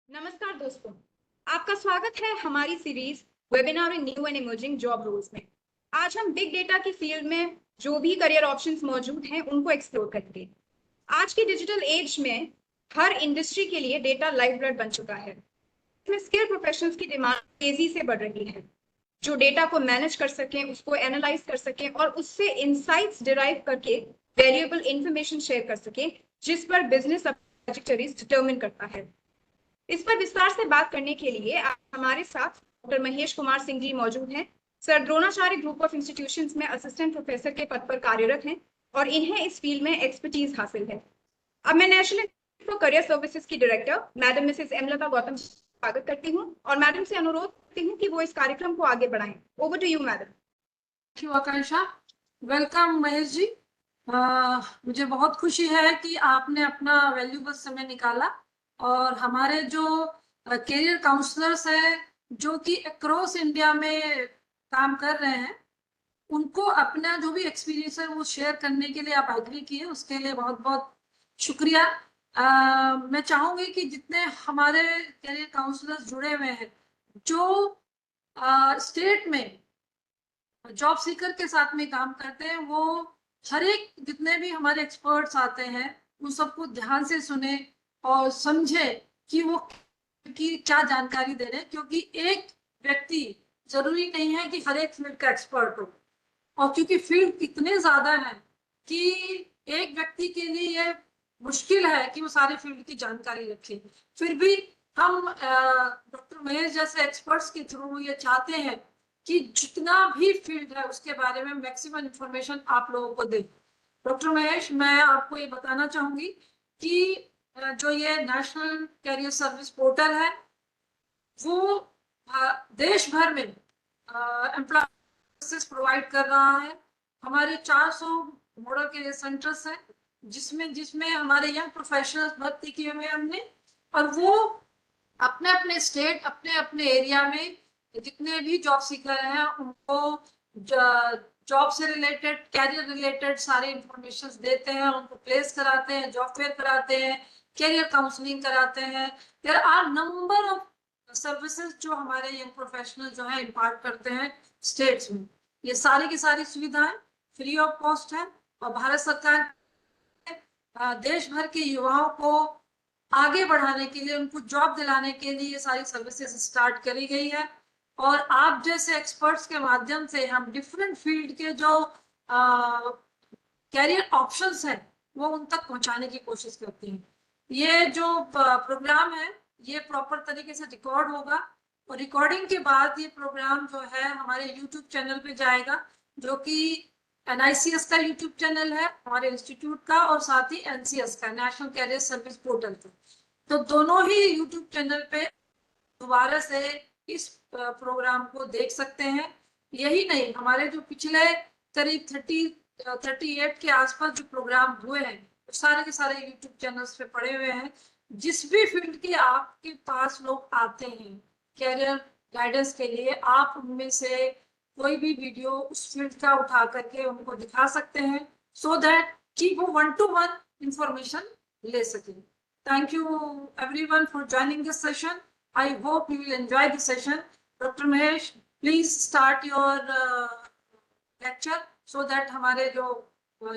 नमस्कार दोस्तों, आपका स्वागत है हमारी series webinar in new and emerging job roles में। आज हम बिग डेटा की फील्ड में जो भी करियर ऑप्शंस मौजूद हैं उनको एक्सप्लोर करेंगे। आज की डिजिटल एज में हर इंडस्ट्री के लिए डेटा लाइफ ब्लड बन चुका है। इसमें स्किल प्रोफेशनल्स की डिमांड तेजी से बढ़ रही है, जो डेटा को मैनेज कर सकें, उसको एनालाइज कर सकें और उससे इंसाइट्स डिराइव करके वैल्यूएबल इंफॉर्मेशन शेयर कर सकें, जिस पर बिजनेस ट्रैजेक्टरीज डिटरमिन करता है। इस पर विस्तार से बात करने के लिए हमारे साथ डॉक्टर महेश कुमार सिंह जी मौजूद हैं। Sir Dronacharya group of institutions में असिस्टेंट प्रोफेसर के पद पर कार्यरत हैं और इन्हें इस फील्ड में एक्सपर्टीज हासिल है। अब मैं नेशनल फॉर करियर सर्विसेज की डायरेक्टर मैडम मिसेस एमलता गौतम स्वागत करती हूँ और मैडम से अनुरोध करती हूँ कि वो इस कार्यक्रम को आगे बढ़ाएं। Over to you madam. Thank you Akanksha. Welcome Mahesh ji. मुझे बहुत खुशी है कि आपने अपना वैल्यूबल समय निकाला और हमारे जो करियर काउंसलर्स हैं जो कि अक्रॉस इंडिया में काम कर रहे हैं, उनको अपना जो भी एक्सपीरियंस है वो शेयर करने के लिए आप एग्री किए, उसके लिए बहुत बहुत शुक्रिया। मैं चाहूंगी कि जितने हमारे करियर काउंसलर्स जुड़े हुए हैं जो स्टेट में जॉब सीकर के साथ में काम करते हैं, वो हर एक जितने भी हमारे एक्सपर्ट्स आते हैं उन सबको ध्यान से सुने और समझे कि वो की क्या जानकारी दे रहे हैं, क्योंकि एक व्यक्ति जरूरी नहीं है कि हर एक फील्ड का एक्सपर्ट हो, और क्योंकि फील्ड इतने ज्यादा है कि एक व्यक्ति के लिए ये मुश्किल है कि वो सारे फील्ड की जानकारी रखे। फिर भी हम डॉक्टर महेश जैसे एक्सपर्ट्स के थ्रू ये चाहते हैं कि जितना भी फील्ड है उसके बारे में मैक्सिमम इंफॉर्मेशन आप लोगों को दे। डॉक्टर महेश, मैं आपको ये बताना चाहूंगी कि जो ये नेशनल कैरियर सर्विस पोर्टल है वो देश भर में एम्प्लॉय सर्विसेज प्रोवाइड कर रहा है। हमारे 400 मॉडल कैरियर सेंटर्स हैं जिसमें जिसमें हमारे यंग प्रोफेशनल्स भर्ती किए हुए हमने, और वो अपने अपने स्टेट अपने अपने एरिया में जितने भी जॉब सीकर हैं उनको जॉब से रिलेटेड कैरियर रिलेटेड सारे इंफॉर्मेशन देते हैं, उनको प्लेस कराते हैं, जॉब फेयर कराते हैं, कैरियर काउंसलिंग कराते हैं। There are number of services जो हमारे यंग प्रोफेशनल जो है इम्पार्ट करते हैं स्टेट्स में। ये सारी की सारी सुविधाएं फ्री ऑफ कॉस्ट है और भारत सरकार देश भर के युवाओं को आगे बढ़ाने के लिए, उनको जॉब दिलाने के लिए ये सारी सर्विसेज स्टार्ट करी गई है। और आप जैसे एक्सपर्ट्स के माध्यम से हम डिफरेंट फील्ड के जो कैरियर ऑप्शंस हैं वो उन तक पहुंचाने की कोशिश करते हैं। ये जो प्रोग्राम है ये प्रॉपर तरीके से रिकॉर्ड होगा और रिकॉर्डिंग के बाद ये प्रोग्राम जो है हमारे यूट्यूब चैनल पे जाएगा, जो कि NICS का यूट्यूब चैनल है हमारे इंस्टीट्यूट का, और साथ ही NCS का नेशनल कैरियर सर्विस पोर्टल का। तो दोनों ही यूट्यूब चैनल पे दोबारा से इस प्रोग्राम को देख सकते हैं। यही नहीं, हमारे जो पिछले करीब 38 के आसपास जो प्रोग्राम हुए हैं वो सारे के सारे यूट्यूब चैनल्स पे पड़े हुए हैं। जिस भी फील्ड के आपके पास लोग आते हैं कैरियर गाइडेंस के लिए, आप उनमें से कोई भी वीडियो उस फील्ड का उठा करके उनको दिखा सकते हैं, सो दैट कि वो 1-to-1 इंफॉर्मेशन ले सके। Thank you everyone for joining this session. I hope you will enjoy the session. Dr. Mahesh, please start your lecture so that हमारे जो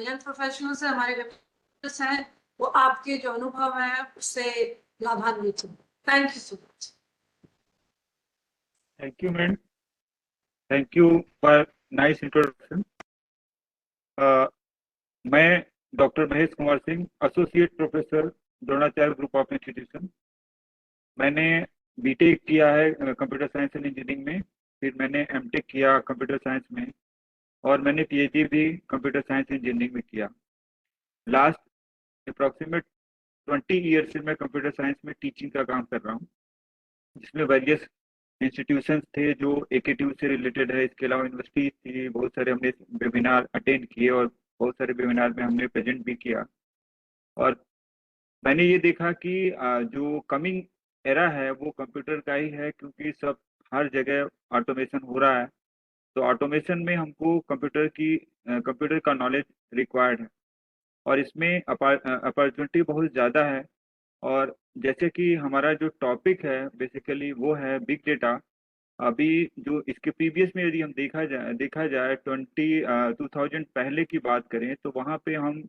young professionals हैं, हमारे lecturers हैं, वो आपके जो अनुभव हैं उससे लाभान्वित हों। Thank you so much. Thank you, ma'am. Thank you for nice introduction. मैं doctor Mahesh Kumar Singh, associate professor, Dronacharya group of institution. मैंने बीटेक किया है कंप्यूटर साइंस एंड इंजीनियरिंग में, फिर मैंने एमटेक किया कंप्यूटर साइंस में, और मैंने पीएचडी भी कंप्यूटर साइंस इंजीनियरिंग में किया। लास्ट अप्रॉक्सीमेट 20 ईयर से मैं कंप्यूटर साइंस में टीचिंग का काम कर रहा हूँ, जिसमें वेरियस इंस्टीट्यूशंस थे जो AKTU से रिलेटेड है। इसके अलावा यूनिवर्सिटी थी, बहुत सारे हमने वेबिनार अटेंड किए और बहुत सारे वेबिनार में हमने प्रेजेंट भी किया। और मैंने ये देखा कि जो कमिंग एरा है वो कंप्यूटर का ही है, क्योंकि सब हर जगह ऑटोमेशन हो रहा है। तो ऑटोमेशन में हमको कंप्यूटर का नॉलेज रिक्वायर्ड है और इसमें अपॉर्चुनिटी बहुत ज़्यादा है। और जैसे कि हमारा जो टॉपिक है बेसिकली वो है बिग डेटा। अभी जो इसके प्रीवियस में यदि हम देखा जाए 2000 पहले की बात करें तो वहाँ पे हम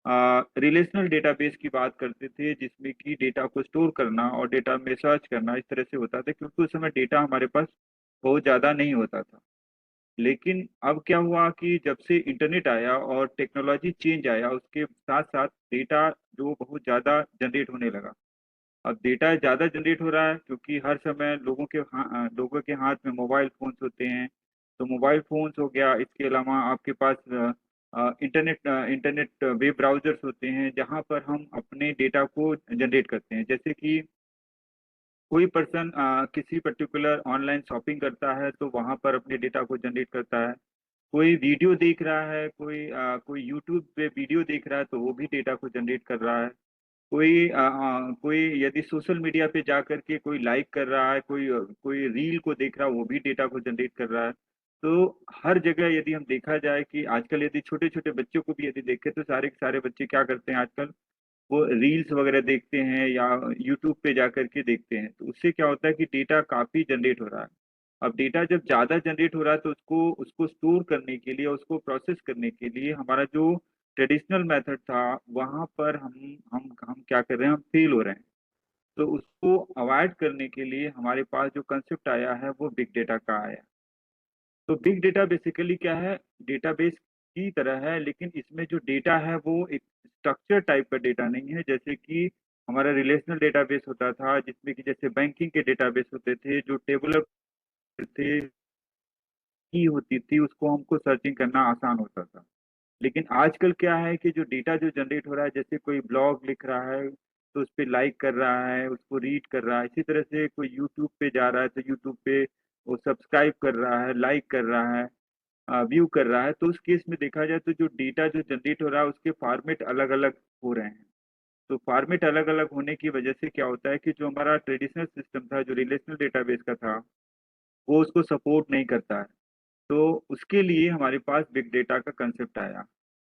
रिलेशनल डेटाबेस की बात करते थे, जिसमें कि डेटा को स्टोर करना और डेटा में सर्च करना इस तरह से होता था, क्योंकि उस समय डेटा हमारे पास बहुत ज़्यादा नहीं होता था। लेकिन अब क्या हुआ कि जब से इंटरनेट आया और टेक्नोलॉजी चेंज आया, उसके साथ साथ डेटा जो बहुत ज़्यादा जनरेट होने लगा। अब डेटा ज़्यादा जनरेट हो रहा है क्योंकि हर समय लोगों के हाथ में मोबाइल फोन्स होते हैं। तो मोबाइल फोन्स हो गया, इसके अलावा आपके पास इंटरनेट वेब ब्राउजर्स होते हैं जहाँ पर हम अपने डेटा को जनरेट करते हैं। जैसे कि कोई पर्सन किसी पर्टिकुलर ऑनलाइन शॉपिंग करता है तो वहाँ पर अपने डेटा को जनरेट करता है। कोई वीडियो देख रहा है, कोई यूट्यूब पे वीडियो देख रहा है तो वो भी डेटा को जनरेट कर रहा है। कोई यदि सोशल मीडिया पे जा करके कोई लाइक कर रहा है, कोई रील को देख रहा है, वो भी डेटा को जनरेट कर रहा है। तो हर जगह यदि हम देखा जाए कि आजकल यदि छोटे छोटे बच्चों को भी यदि देखें तो सारे के सारे बच्चे क्या करते हैं आजकल, वो रील्स वगैरह देखते हैं या यूट्यूब पे जा करके देखते हैं। तो उससे क्या होता है कि डेटा काफ़ी जनरेट हो रहा है। अब डेटा जब ज़्यादा जनरेट हो रहा है तो उसको उसको स्टोर करने के लिए, उसको प्रोसेस करने के लिए हमारा जो ट्रेडिशनल मेथड था वहाँ पर हम क्या कर रहे हैं, हम फेल हो रहे हैं। तो उसको अवॉइड करने के लिए हमारे पास जो कंसेप्ट आया है वो बिग डेटा का आया। तो बिग डेटा बेसिकली क्या है, डेटाबेस की तरह है, लेकिन इसमें जो डेटा है वो एक स्ट्रक्चर टाइप का डेटा नहीं है। जैसे कि हमारा रिलेशनल डेटाबेस होता था, जिसमें कि जैसे बैंकिंग के डेटाबेस होते थे जो टेबुलर थे, की होती थी, उसको हमको सर्चिंग करना आसान होता था। लेकिन आजकल क्या है कि जो डेटा जो जनरेट हो रहा है, जैसे कोई ब्लॉग लिख रहा है तो उस पे लाइक कर रहा है, उसको रीड कर रहा है। इसी तरह से कोई यूट्यूब पे जा रहा है तो यूट्यूब पे वो सब्सक्राइब कर रहा है, लाइक कर रहा है, व्यू कर रहा है। तो उस केस में देखा जाए तो जो डेटा जो जनरेट हो रहा है उसके फॉर्मेट अलग अलग हो रहे हैं। तो फॉर्मेट अलग अलग होने की वजह से क्या होता है कि जो हमारा ट्रेडिशनल सिस्टम था, जो रिलेशनल डेटाबेस का था, वो उसको सपोर्ट नहीं करता है। तो उसके लिए हमारे पास बिग डेटा का कंसेप्ट आया।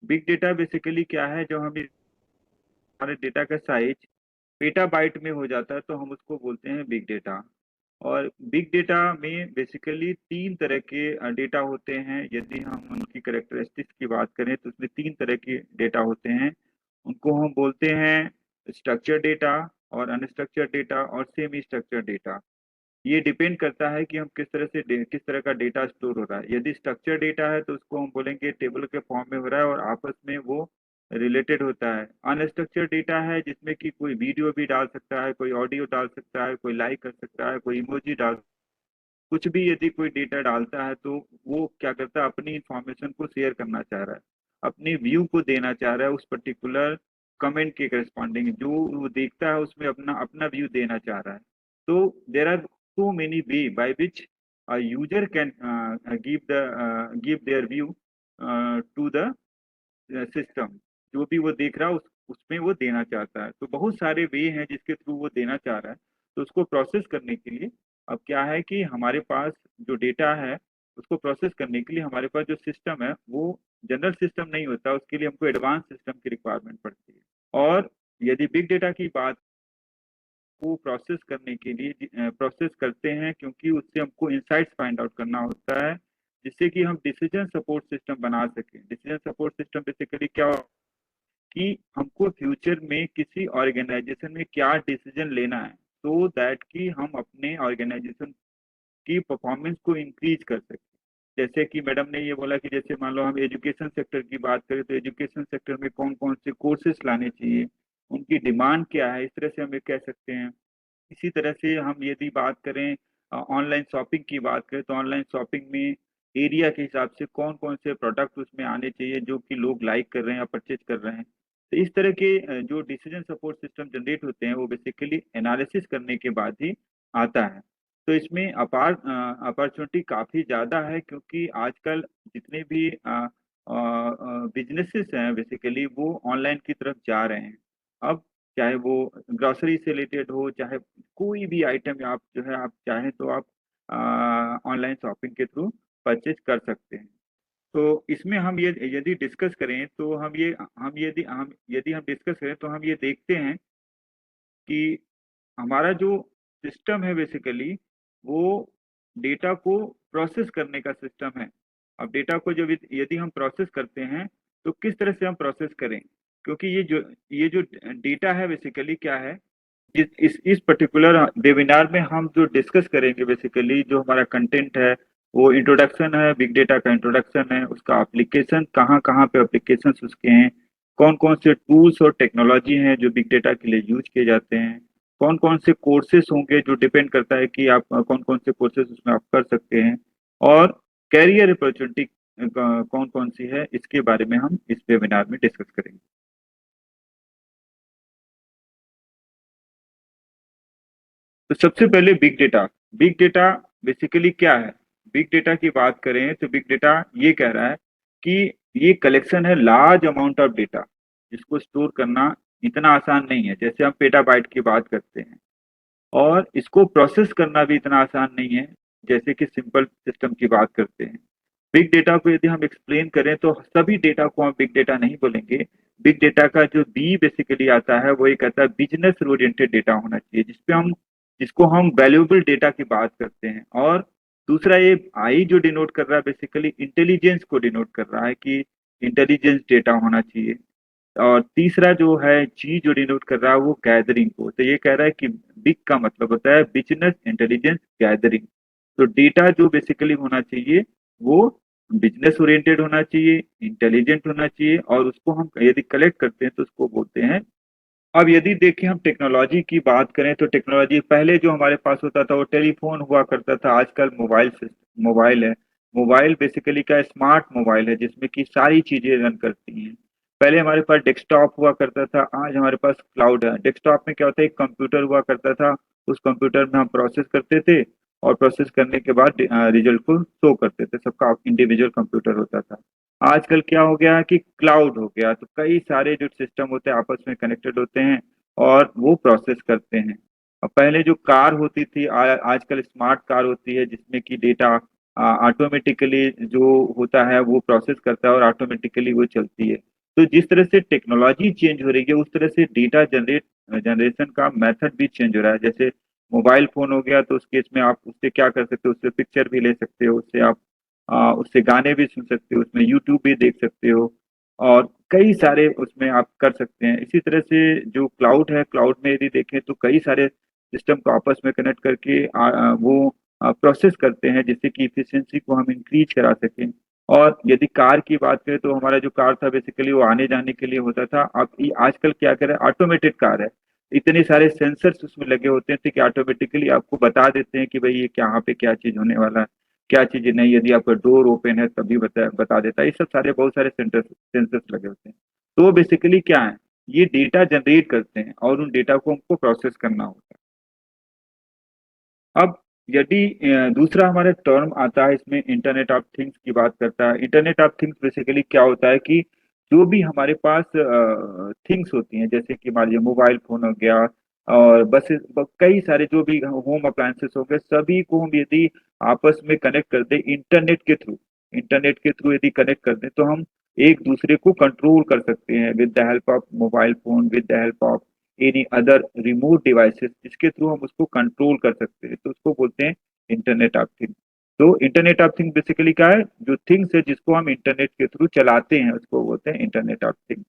बिग डेटा बेसिकली क्या है, जो हमें हमारे डेटा का साइज पेटाबाइट में हो जाता है तो हम उसको बोलते हैं बिग डेटा। और बिग डेटा में बेसिकली तीन तरह के डेटा होते हैं। यदि हम उनकी करेक्टरिस्टिक्स की बात करें तो उसमें तीन तरह के डेटा होते हैं। उनको हम बोलते हैं स्ट्रक्चर डेटा और अनस्ट्रक्चर्ड डेटा और सेमी स्ट्रक्चर्ड डेटा। ये डिपेंड करता है कि हम किस तरह का डेटा स्टोर हो रहा है। यदि स्ट्रक्चर डेटा है तो उसको हम बोलेंगे टेबल के फॉर्म में हो रहा है और आपस में वो रिलेटेड होता है। अनस्ट्रक्चर्ड डेटा है जिसमें कि कोई वीडियो भी डाल सकता है, कोई ऑडियो डाल सकता है, कोई लाइक कर सकता है, कोई इमोजी डाल, कुछ भी यदि कोई डेटा डालता है तो वो क्या करता है, अपनी इंफॉर्मेशन को शेयर करना चाह रहा है, अपनी व्यू को देना चाह रहा है उस पर्टिकुलर कमेंट के करस्पॉन्डिंग, जो वो देखता है उसमें अपना अपना व्यू देना चाह रहा है। तो there are so many way by which a user can give their view to the system. जो भी वो देख रहा है उसमें वो देना चाहता है। तो बहुत सारे वे हैं जिसके थ्रू वो देना चाह रहा है। तो उसको प्रोसेस करने के लिए अब क्या है कि हमारे पास जो डेटा है उसको प्रोसेस करने के लिए हमारे पास जो सिस्टम है वो जनरल सिस्टम नहीं होता, उसके लिए हमको एडवांस सिस्टम की रिक्वायरमेंट पड़ती है। और यदि बिग डेटा की बात को प्रोसेस करने के लिए प्रोसेस करते हैं, क्योंकि उससे हमको इंसाइट्स फाइंड आउट करना होता है, जिससे कि हम डिसीजन सपोर्ट सिस्टम बना सकें। डिसीजन सपोर्ट सिस्टम बेसिकली क्या हो कि हमको फ्यूचर में किसी ऑर्गेनाइजेशन में क्या डिसीजन लेना है, सो दैट कि हम अपने ऑर्गेनाइजेशन की परफॉर्मेंस को इंक्रीज कर सकें। जैसे कि मैडम ने ये बोला कि जैसे मान लो हम एजुकेशन सेक्टर की बात करें तो एजुकेशन सेक्टर में कौन कौन से कोर्सेज लाने चाहिए, उनकी डिमांड क्या है, इस तरह से हम ये कह सकते हैं। इसी तरह से हम यदि बात करें ऑनलाइन शॉपिंग की बात करें तो ऑनलाइन शॉपिंग में एरिया के हिसाब से कौन कौन से प्रोडक्ट उसमें आने चाहिए जो कि लोग लाइक कर रहे हैं या परचेज कर रहे हैं। तो इस तरह के जो डिसीजन सपोर्ट सिस्टम जनरेट होते हैं वो बेसिकली एनालिसिस करने के बाद ही आता है। तो इसमें अपॉर्चुनिटी काफ़ी ज़्यादा है, क्योंकि आजकल जितने भी बिजनेसेस हैं बेसिकली वो ऑनलाइन की तरफ जा रहे हैं। अब चाहे वो ग्रोसरी से रिलेटेड हो, चाहे कोई भी आइटम आप जो है आप चाहें तो आप ऑनलाइन शॉपिंग के थ्रू परचेज कर सकते हैं। तो इसमें हम ये यदि डिस्कस करें तो हम यदि हम डिस्कस करें तो हम ये देखते हैं कि हमारा जो सिस्टम है बेसिकली वो डेटा को प्रोसेस करने का सिस्टम है। अब डेटा को जब यदि हम प्रोसेस करते हैं तो किस तरह से हम प्रोसेस करें, क्योंकि ये जो डेटा है बेसिकली क्या है, इस पर्टिकुलर वेबिनार में हम जो डिस्कस करेंगे बेसिकली जो हमारा कंटेंट है वो इंट्रोडक्शन है, बिग डेटा का इंट्रोडक्शन है, उसका एप्लीकेशन कहाँ कहाँ पे एप्लीकेशन उसके हैं, कौन कौन से टूल्स और टेक्नोलॉजी हैं जो बिग डेटा के लिए यूज किए जाते हैं, कौन कौन से कोर्सेज होंगे जो डिपेंड करता है कि आप कौन कौन से कोर्सेज उसमें आप कर सकते हैं, और कैरियर अपॉर्चुनिटी कौन कौन सी है, इसके बारे में हम इस वेबिनार में डिस्कस करेंगे। तो सबसे पहले बिग डेटा बेसिकली क्या है। बिग डेटा की बात करें तो बिग डेटा ये कह रहा है कि ये कलेक्शन है लार्ज अमाउंट ऑफ डेटा, जिसको स्टोर करना इतना आसान नहीं है जैसे हम पेटाबाइट की बात करते हैं, और इसको प्रोसेस करना भी इतना आसान नहीं है जैसे कि सिंपल सिस्टम की बात करते हैं। बिग डेटा को यदि हम एक्सप्लेन करें तो सभी डेटा को हम बिग डेटा नहीं बोलेंगे। बिग डेटा का जो बी बेसिकली आता है वो ये कहता है बिजनेस ओरिएंटेड डेटा होना चाहिए, जिसको हम वैल्यूएबल डेटा की बात करते हैं। और दूसरा ये आई जो डिनोट कर रहा है बेसिकली इंटेलिजेंस को डिनोट कर रहा है कि इंटेलिजेंस डेटा होना चाहिए। और तीसरा जो है जी जो डिनोट कर रहा है वो गैदरिंग को, तो ये कह रहा है कि बिग का मतलब होता है बिजनेस इंटेलिजेंस गैदरिंग। तो डेटा जो बेसिकली होना चाहिए वो बिजनेस ओरिएंटेड होना चाहिए, इंटेलिजेंट होना चाहिए, और उसको हम यदि कलेक्ट करते हैं तो उसको बोलते हैं। अब यदि देखें हम टेक्नोलॉजी की बात करें तो टेक्नोलॉजी पहले जो हमारे पास होता था वो टेलीफोन हुआ करता था, आजकल मोबाइल है। मोबाइल बेसिकली क्या स्मार्ट मोबाइल है जिसमें कि सारी चीजें रन करती हैं। पहले हमारे पास डेस्कटॉप हुआ करता था, आज हमारे पास क्लाउड है। डेस्कटॉप में क्या होता है, एक कंप्यूटर हुआ करता था, उस कंप्यूटर में हम प्रोसेस करते थे और प्रोसेस करने के बाद रिजल्ट को शो करते थे, सबका इंडिविजुअल कंप्यूटर होता था। आजकल क्या हो गया कि क्लाउड हो गया, तो कई सारे जो सिस्टम होते हैं आपस में कनेक्टेड होते हैं और वो प्रोसेस करते हैं। अब पहले जो कार होती थी आजकल स्मार्ट कार होती है जिसमें कि डेटा ऑटोमेटिकली जो होता है वो प्रोसेस करता है और ऑटोमेटिकली वो चलती है। तो जिस तरह से टेक्नोलॉजी चेंज हो रही है उस तरह से डेटा जनरेशन का मेथड भी चेंज हो रहा है। जैसे मोबाइल फोन हो गया तो उस केस में आप उससे क्या कर सकते हो, उससे पिक्चर भी ले सकते हो, उससे आप उससे गाने भी सुन सकते हो, उसमें यूट्यूब भी देख सकते हो, और कई सारे उसमें आप कर सकते हैं। इसी तरह से जो क्लाउड है, क्लाउड में यदि देखें तो कई सारे सिस्टम को आपस में कनेक्ट करके वो प्रोसेस करते हैं जिससे कि इफिशियंसी को हम इंक्रीज करा सकें। और यदि कार की बात करें तो हमारा जो कार था बेसिकली वो आने जाने के लिए होता था। अब आजकल क्या करे, ऑटोमेटेड कार है, इतने सारे सेंसर्स उसमें लगे होते हैं कि ऑटोमेटिकली आपको बता देते हैं कि भाई ये यहाँ पे क्या चीज होने वाला है, क्या चीजें नहीं। यदि आपका डोर ओपन है तभी बता देता है। ये सब सारे बहुत सारे सेंसर्स लगे होते हैं। तो वो बेसिकली क्या है, ये डेटा जनरेट करते हैं और उन डेटा को हमको प्रोसेस करना होता है। अब यदि दूसरा हमारा टर्म आता है इसमें, इंटरनेट ऑफ थिंग्स की बात करता है। इंटरनेट ऑफ थिंग्स बेसिकली क्या होता है कि जो भी हमारे पास थिंग्स होती हैं, जैसे कि मान लीजिए मोबाइल फोन हो गया और बस कई सारे जो भी होम अप्लायंसेस हो गए, सभी को हम यदि आपस में कनेक्ट कर दें इंटरनेट के थ्रू यदि कनेक्ट कर दें तो हम एक दूसरे को कंट्रोल कर सकते हैं with the help of mobile phone, with the help of any other remote devices, जिसके थ्रू हम उसको कंट्रोल कर सकते हैं। तो उसको बोलते हैं इंटरनेट ऑफ थिंग्स। तो इंटरनेट ऑफ थिंग्स बेसिकली क्या है, जो थिंग्स है जिसको हम इंटरनेट के थ्रू चलाते हैं उसको बोलते हैं इंटरनेट ऑफ थिंग्स।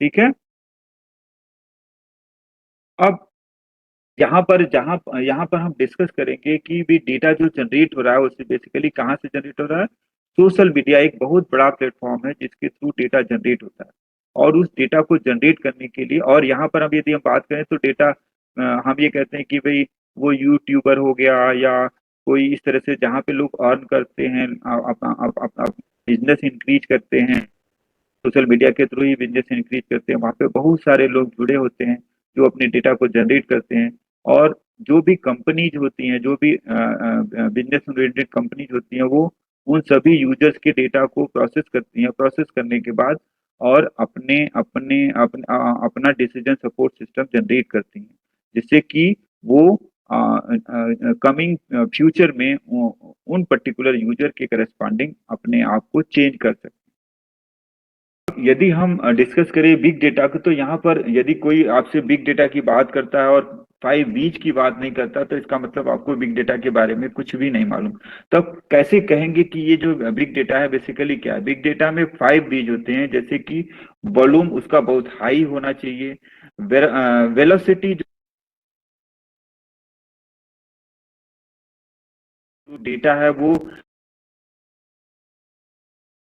ठीक है। अब यहाँ पर हम डिस्कस करेंगे कि भी डेटा जो जनरेट हो रहा है उससे बेसिकली कहाँ से जनरेट हो रहा है। सोशल मीडिया एक बहुत बड़ा प्लेटफॉर्म है जिसके थ्रू डेटा जनरेट होता है, और उस डेटा को जनरेट करने के लिए, और यहाँ पर हम यदि हम बात करें तो डेटा हम ये कहते हैं कि भाई वो यूट्यूबर हो गया या कोई इस तरह से जहाँ पे लोग अर्न करते हैं, अपना बिजनेस इंक्रीज करते हैं, सोशल मीडिया के थ्रू ही बिजनेस इंक्रीज करते हैं, वहाँ पे बहुत सारे लोग जुड़े होते हैं जो अपने डेटा को जनरेट करते हैं। और जो भी कंपनीज होती हैं, जो भी बिजनेस ओरिएंटेड कंपनीज होती हैं, वो उन सभी यूजर्स के डेटा को प्रोसेस करती हैं। प्रोसेस करने के बाद और अपना डिसीजन सपोर्ट सिस्टम जनरेट करती हैं, जिससे कि वो कमिंग फ्यूचर में उन पर्टिकुलर यूजर के करस्पॉन्डिंग अपने आप को चेंज कर सकते हैं। यदि हम डिस्कस करें बिग डेटा को, तो यहाँ पर यदि कोई आपसे बिग डेटा की बात करता है और फाइव वीज की बात नहीं करता तो इसका मतलब आपको बिग डेटा के बारे में कुछ भी नहीं मालूम। तब कैसे कहेंगे कि ये जो बिग डेटा है बेसिकली क्या है? बिग डेटा में फाइव वीज होते हैं, जैसे कि वॉल्यूम उसका बहुत हाई होना चाहिए, वेलोसिटी जो डेटा है वो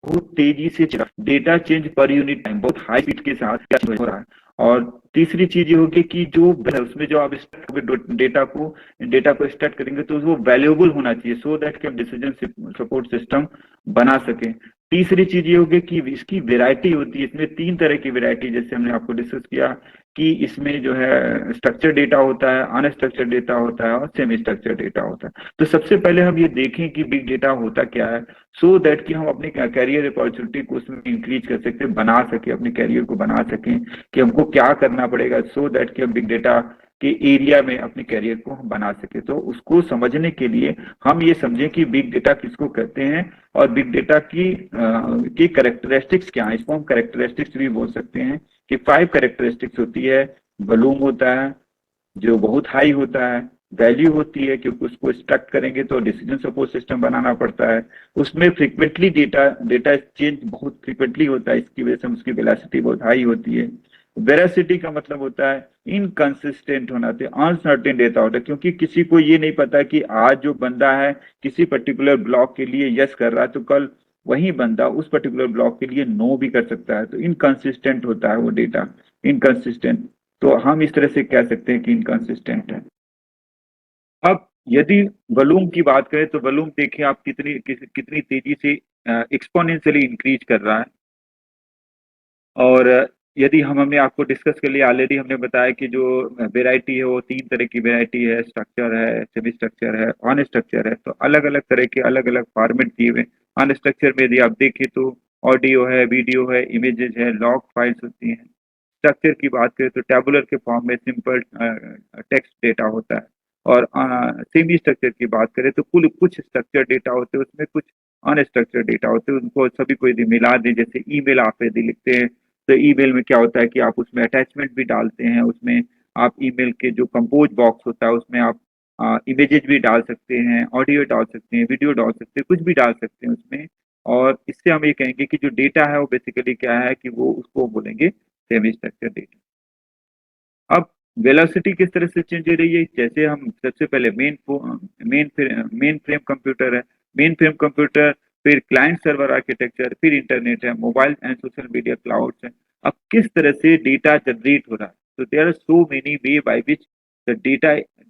बहुत तेजी से data change per unit time बहुत हाई स्पीड के साथ क्या हो रहा है। और तीसरी चीज ये होगी कि जो उसमें जो आप डेटा को स्टार्ट करेंगे तो वो वैल्यूएबल होना चाहिए, सो दैट कि हम डिसीजन सपोर्ट सिस्टम बना सकें। तीसरी चीज ये होगी कि इसकी वेराइटी होती है, इसमें तीन तरह की वेराइटी, जैसे हमने आपको डिस्कस किया कि इसमें जो है स्ट्रक्चर डेटा होता है, अनस्ट्रक्चर डेटा होता है और सेमी स्ट्रक्चर डेटा होता है। तो सबसे पहले हम ये देखें कि बिग डेटा होता क्या है, सो दैट कि हम अपने कैरियर अपॉर्चुनिटी को उसमें इंक्रीज कर सकते हैं, बना सके, अपने कैरियर को बना सकें कि हमको क्या करना पड़ेगा सो दैट कि हम बिग डेटा के एरिया में अपने कैरियर को हम बना सके। तो उसको समझने के लिए हम ये समझें कि बिग डेटा किसको कहते हैं और बिग डेटा की कैरेक्टरिस्टिक्स क्या है। इसको हम कैरेक्टरिस्टिक्स भी बोल सकते हैं कि फाइव कैरेक्टरिस्टिक्स होती है। वॉल्यूम होता है जो बहुत हाई होता है, वैल्यू होती है क्योंकि उसको स्ट्रक्ट करेंगे तो डिसीजन सपोर्ट सिस्टम बनाना पड़ता है, उसमें फ्रिक्वेंटली डेटा चेंज बहुत फ्रिक्वेंटली होता है, इसकी वजह से उसकी वेलोसिटी बहुत हाई होती है। वेरासिटी का मतलब होता है इनकंसिस्टेंट होना, तो अनसर्टेन डेटा होता है, क्योंकि किसी को ये नहीं पता कि आज जो बंदा है किसी पर्टिकुलर ब्लॉक के लिए यस कर रहा है तो कल वही बंदा उस पर्टिकुलर ब्लॉक के लिए नो भी कर सकता है। तो इनकंसिस्टेंट होता है वो डेटा, इनकंसिस्टेंट। तो हम इस तरह से कह सकते हैं कि इनकंसिस्टेंट है। अब यदि वॉल्यूम की बात करें तो वॉल्यूम देखिए आप कितनी तेजी से एक्सपोनेंशियली इंक्रीज कर रहा है। और यदि हमने आपको डिस्कस कर लिया ऑलरेडी, हमने बताया कि जो वेराइटी है वो तीन तरह की वेराइटी है, स्ट्रक्चर है, सेमी स्ट्रक्चर है, अनस्ट्रक्चर है। तो अलग अलग तरह के अलग अलग फॉर्मेट दिए हुए। अनस्ट्रक्चर में यदि आप देखें तो ऑडियो है, वीडियो है, इमेजेस है, लॉग फाइल्स होती हैं। स्ट्रक्चर की बात करें तो टेबुलर के फॉर्म में सिंपल टेक्स्ट डेटा होता है। और सेमी स्ट्रक्चर की बात करें तो कुल कुछ स्ट्रक्चर डेटा होते हैं, उसमें कुछ अनस्ट्रक्चर डेटा होते हैं। उनको सभी को यदि मिला दें, जैसे ईमेल आप यदि लिखते हैं तो ईमेल में क्या होता है कि आप उसमें अटैचमेंट भी डालते हैं, उसमें आप ईमेल के जो कंपोज बॉक्स होता है उसमें आप इमेजेस भी डाल सकते हैं, ऑडियो डाल सकते हैं, वीडियो डाल सकते हैं, कुछ भी डाल सकते हैं उसमें। और इससे हम ये कहेंगे कि जो डेटा है वो बेसिकली क्या है कि वो उसको बोलेंगे सेमी स्ट्रक्चर डेटा। अब वेलोसिटी किस तरह से चेंज हो रही है, जैसे हम सबसे पहले मेन फ्रेम कंप्यूटर है, मेन फ्रेम कंप्यूटर, फिर क्लाइंट सर्वर आर्किटेक्चर, फिर इंटरनेट है, mobile and social media clouds है। अब किस तरह से डेटा जनरेट हो रहा है, तो there are so many way by which the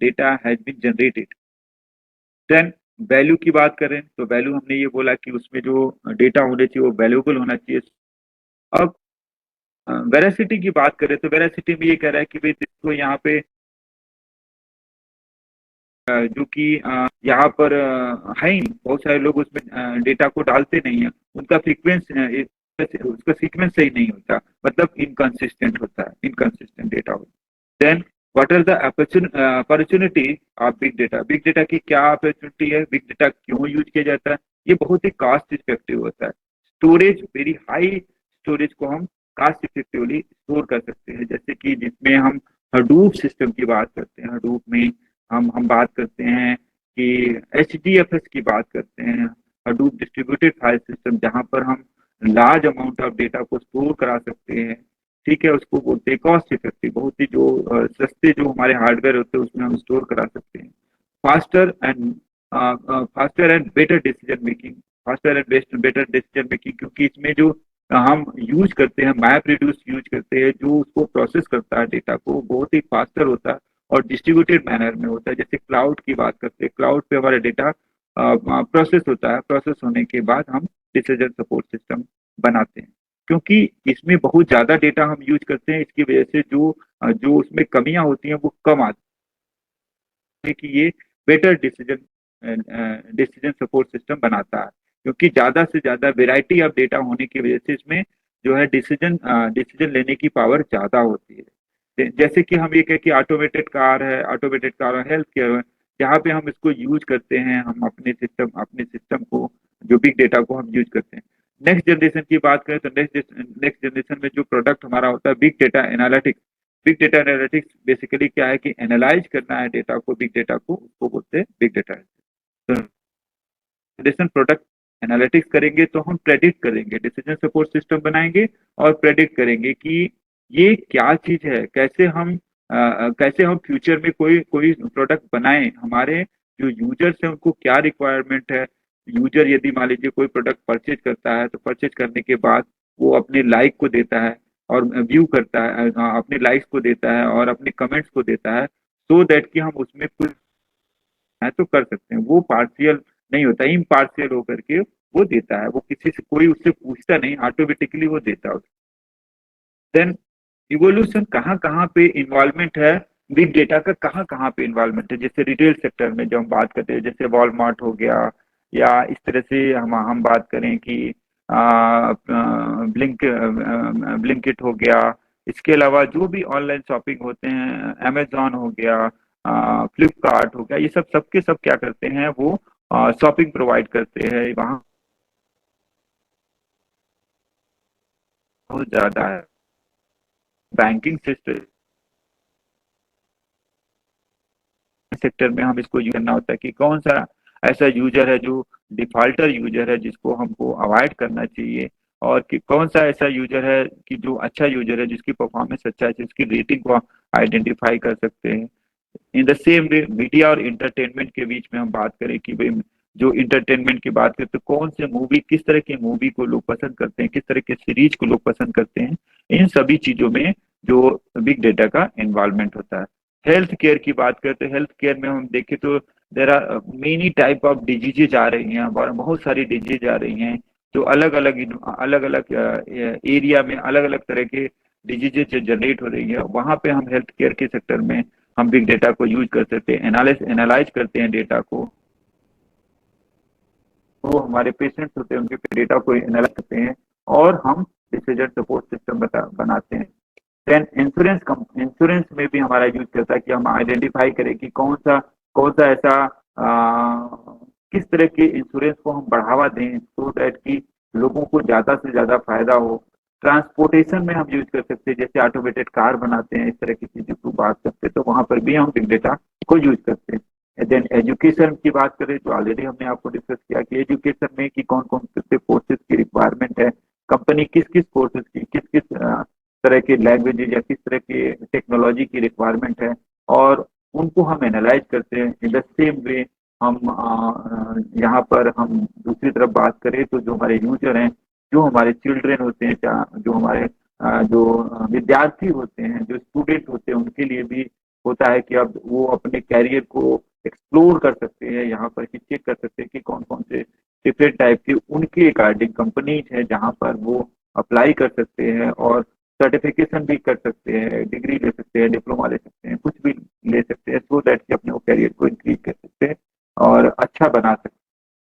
data has been generated. Then value की बात करें तो वैल्यू हमने ये बोला कि उसमें जो डेटा होने चाहिए वो वैल्यूएबल होना चाहिए। अब वेरासिटी की बात करें तो वेरासिटी में ये कह रहा है कि भाई देखो यहाँ पे जो कि यहाँ पर है ही नहीं, बहुत सारे लोग उसमें डेटा को डालते नहीं है, उनका उसका सीक्वेंस सही नहीं होता, मतलब इनकंसिस्टेंट होता है, इनकंसिस्टेंट डेटा होता है। Then what are the opportunity of big data, big data की क्या अपॉर्चुनिटी है, बिग डेटा क्यों यूज किया जाता है? ये बहुत ही कॉस्ट इफेक्टिव होता है। स्टोरेज, वेरी हाई स्टोरेज को हम कॉस्ट इफेक्टिवली स्टोर कर सकते हैं, जैसे कि जिसमें हम हडूप सिस्टम की बात करते हैं, हडूप में हम बात करते हैं कि HDFS की बात करते हैं, हडूप डिस्ट्रीब्यूटेड फाइल सिस्टम, जहां पर हम लार्ज अमाउंट ऑफ डेटा को स्टोर करा सकते हैं। ठीक है, उसको बोलते हैं कॉस्ट इफेक्टिव, बहुत ही जो सस्ते जो हमारे हार्डवेयर होते हैं उसमें हम स्टोर करा सकते हैं। Faster and faster and better decision making, faster and better decision making, क्योंकि इसमें जो हम यूज करते हैं, मैप रिड्यूस यूज करते हैं, जो उसको प्रोसेस करता है डेटा को, बहुत ही फास्टर होता है और डिस्ट्रीब्यूटेड मैनर में होता है। जैसे क्लाउड की बात करते हैं, क्लाउड पे हमारा डेटा प्रोसेस होता है, प्रोसेस होने के बाद हम डिसीजन सपोर्ट सिस्टम बनाते हैं। क्योंकि इसमें बहुत ज्यादा डेटा हम यूज करते हैं, इसकी वजह से जो जो उसमें कमियां होती हैं वो कम आती है, कि ये बेटर डिसीजन सपोर्ट सिस्टम बनाता है, क्योंकि ज्यादा से ज्यादा वेराइटी ऑफ डेटा होने की वजह से इसमें जो है डिसीजन लेने की पावर ज्यादा होती है। जैसे कि हम ये कहें कि ऑटोमेटेड कार है, ऑटोमेटेड कार और हेल्थ केयर है, जहाँ पे हम इसको यूज करते हैं, हम अपने सिस्टम को, जो बिग डेटा को हम यूज करते हैं। नेक्स्ट जनरेशन की बात करें तो नेक्स्ट जनरेशन में जो प्रोडक्ट हमारा होता है big data analytics, big data analytics basically क्या है कि एनालाइज करना है डेटा को, बिग डेटा को, उसको बोलते हैं बिग डेटा। तो प्रोडक्ट एनालिटिक्स करेंगे तो हम प्रेडिक्ट करेंगे, डिसीजन सपोर्ट सिस्टम बनाएंगे और प्रेडिक्ट करेंगे कि ये क्या चीज है, कैसे हम फ्यूचर में कोई कोई प्रोडक्ट बनाएं, हमारे जो यूजर्स हैं उनको क्या रिक्वायरमेंट है। यूजर यदि मान लीजिए कोई प्रोडक्ट परचेज करता है तो परचेज करने के बाद वो अपने लाइक को देता है और व्यू करता है, अपने लाइक्स को देता है और अपने कमेंट्स को देता है, सो दैट कि हम उसमें कुछ है तो कर सकते हैं। वो पार्शियल नहीं होता, इम्पार्शियल होकर के वो देता है, वो किसी से कोई उससे पूछता नहीं, ऑटोमेटिकली वो देता है। देन इवोल्यूशन कहाँ कहाँ पे इन्वॉल्वमेंट है, बिग डेटा का कहाँ कहाँ पे इन्वॉल्वमेंट है। जैसे रिटेल सेक्टर में जो हम बात करते हैं, जैसे वॉलमार्ट हो गया, या इस तरह से हम बात करें कि ब्लिंकिट हो गया, इसके अलावा जो भी ऑनलाइन शॉपिंग होते हैं, अमेजोन हो गया, फ्लिपकार्ट हो गया, ये सब सबके सब क्या करते हैं, वो शॉपिंग प्रोवाइड करते हैं। वहाँ बहुत ज्यादा है बैंकिंग सिस्टम सेक्टर में, हम इसको यूज करना होता है कि कौन सा ऐसा यूजर है जो डिफॉल्टर यूजर है जिसको हमको अवॉइड करना चाहिए, और कि कौन सा ऐसा यूजर है कि जो अच्छा यूजर है, जिसकी परफॉर्मेंस अच्छा है, जिसकी रेटिंग को आइडेंटिफाई कर सकते हैं। In the same way media और इंटरटेनमेंट के बीच में हम बात करें कि भाई जो इंटरटेनमेंट की बात करें तो कौन से मूवी, किस तरह की मूवी को लोग पसंद करते हैं, किस तरह के सीरीज को लोग पसंद करते हैं, इन सभी चीजों में जो बिग डेटा का इन्वॉल्वमेंट होता है। हेल्थ केयर की बात करते हैं, हेल्थ केयर में हम देखें तो there are many type of diseases आ रही हैं, बहुत सारी डिजीज आ रही हैं जो अलग अलग एरिया में अलग अलग तरह के डिजीजेज जनरेट हो रही है। वहां पे हम हेल्थ केयर के सेक्टर में हम बिग डेटा को यूज कर सकते हैं, एनालाइज करते हैं डेटा को, तो हमारे पेशेंट्स होते हैं उनके डेटा को एनालाइज करते हैं और हम डिसीजन सपोर्ट सिस्टम बनाते हैं। देन इंश्योरेंस में भी हमारा यूज करता है कि हम आइडेंटिफाई करें कि कौन सा ऐसा किस तरह के इंश्योरेंस को हम बढ़ावा दें सो दैट कि लोगों को ज्यादा से ज्यादा फायदा हो। ट्रांसपोर्टेशन में हम यूज कर सकते हैं, जैसे ऑटोमेटेड कार बनाते हैं, इस तरह की चीजें को बात करते हैं, तो वहां पर भी हम बिग डेटा को यूज करते हैं। देन एजुकेशन की बात करें तो ऑलरेडी हमने आपको डिस्कस किया कि एजुकेशन में कि कौन कौन से कोर्सेज की रिक्वायरमेंट है, कंपनी किस किस कोर्सेज की किस किस तरह के लैंग्वेजेज या किस तरह की टेक्नोलॉजी की रिक्वायरमेंट है, और उनको हम एनालाइज करते हैं। इन द सेम वे हम यहाँ पर हम दूसरी तरफ बात करें तो जो हमारे यूजर हैं, जो हमारे चिल्ड्रेन होते हैं, जो हमारे जो विद्यार्थी होते हैं, जो स्टूडेंट होते हैं, उनके लिए भी होता है कि अब वो अपने कैरियर को एक्सप्लोर कर सकते हैं, यहाँ पर कि चेक कर सकते हैं कि कौन कौन से डिफरेंट टाइप के उनके अकॉर्डिंग कंपनीज है जहाँ पर वो अप्लाई कर सकते हैं और सर्टिफिकेशन भी कर सकते हैं, डिग्री ले सकते हैं, डिप्लोमा ले सकते हैं, कुछ भी ले सकते हैं, सो दैट कि अपने वो कैरियर को इंक्रीज कर सकते हैं और अच्छा बना सकते हैं।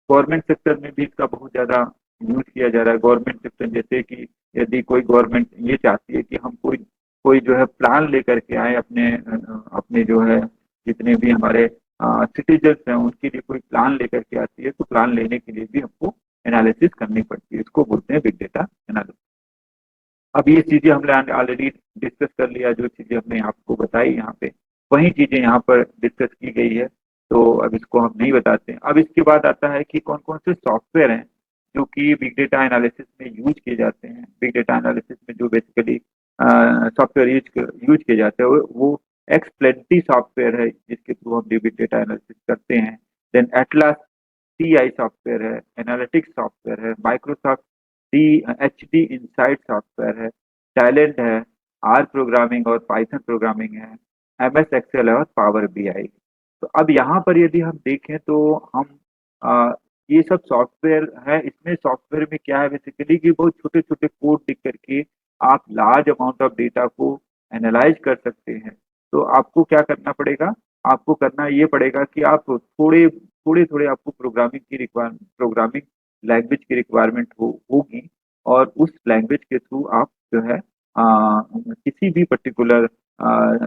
गवर्नमेंट सेक्टर में भी इसका बहुत ज्यादा यूज किया जा रहा है। गवर्नमेंट सेक्टर जैसे कि यदि कोई गवर्नमेंट ये चाहती है कि हम कोई कोई जो है प्लान लेकर के आए अपने अपने जो है जितने भी हमारे सिटीजन्स हैं उनके लिए कोई प्लान लेकर के आती है, तो प्लान लेने के लिए भी हमको एनालिसिस करनी पड़ती है, इसको बोलते हैं बिग डेटा एनालिसिस। अब ये चीजें हमने ऑलरेडी डिस्कस कर लिया, जो चीजें हमने आपको बताई यहाँ पे वही चीजें यहाँ पर डिस्कस की गई है, तो अब इसको हम नहीं बताते हैं। अब इसके बाद आता है कि कौन कौन से सॉफ्टवेयर हैं जो कि बिग डेटा एनालिसिस में यूज किए जाते हैं। बिग डेटा एनालिसिस में जो बेसिकली सॉफ्टवेयर यूज किए जाते हैं वो एक्सप्लेंटी सॉफ्टवेयर है जिसके थ्रू हम बिग डेटा एनालिसिस करते हैं। देन एटलास टीआई सॉफ्टवेयर है, एनालिटिक्स सॉफ्टवेयर है, Microsoft D HD insight software है, टैलेंट है, आर प्रोग्रामिंग और पाइथन प्रोग्रामिंग है, एमएस एक्सेल है और पावर बीआई। तो अब यहाँ पर यदि हम देखें तो हम ये सब सॉफ्टवेयर है। इसमें सॉफ्टवेयर में क्या है बेसिकली कि बहुत छोटे छोटे कोड लिख करके आप लार्ज अमाउंट ऑफ डेटा को एनालाइज कर सकते हैं। तो आपको क्या करना पड़ेगा, आपको करना ये पड़ेगा कि आप थोड़े थोड़े थोड़े आपको प्रोग्रामिंग लैंग्वेज की रिक्वायरमेंट होगी, और उस लैंग्वेज के थ्रू आप जो है किसी भी पर्टिकुलर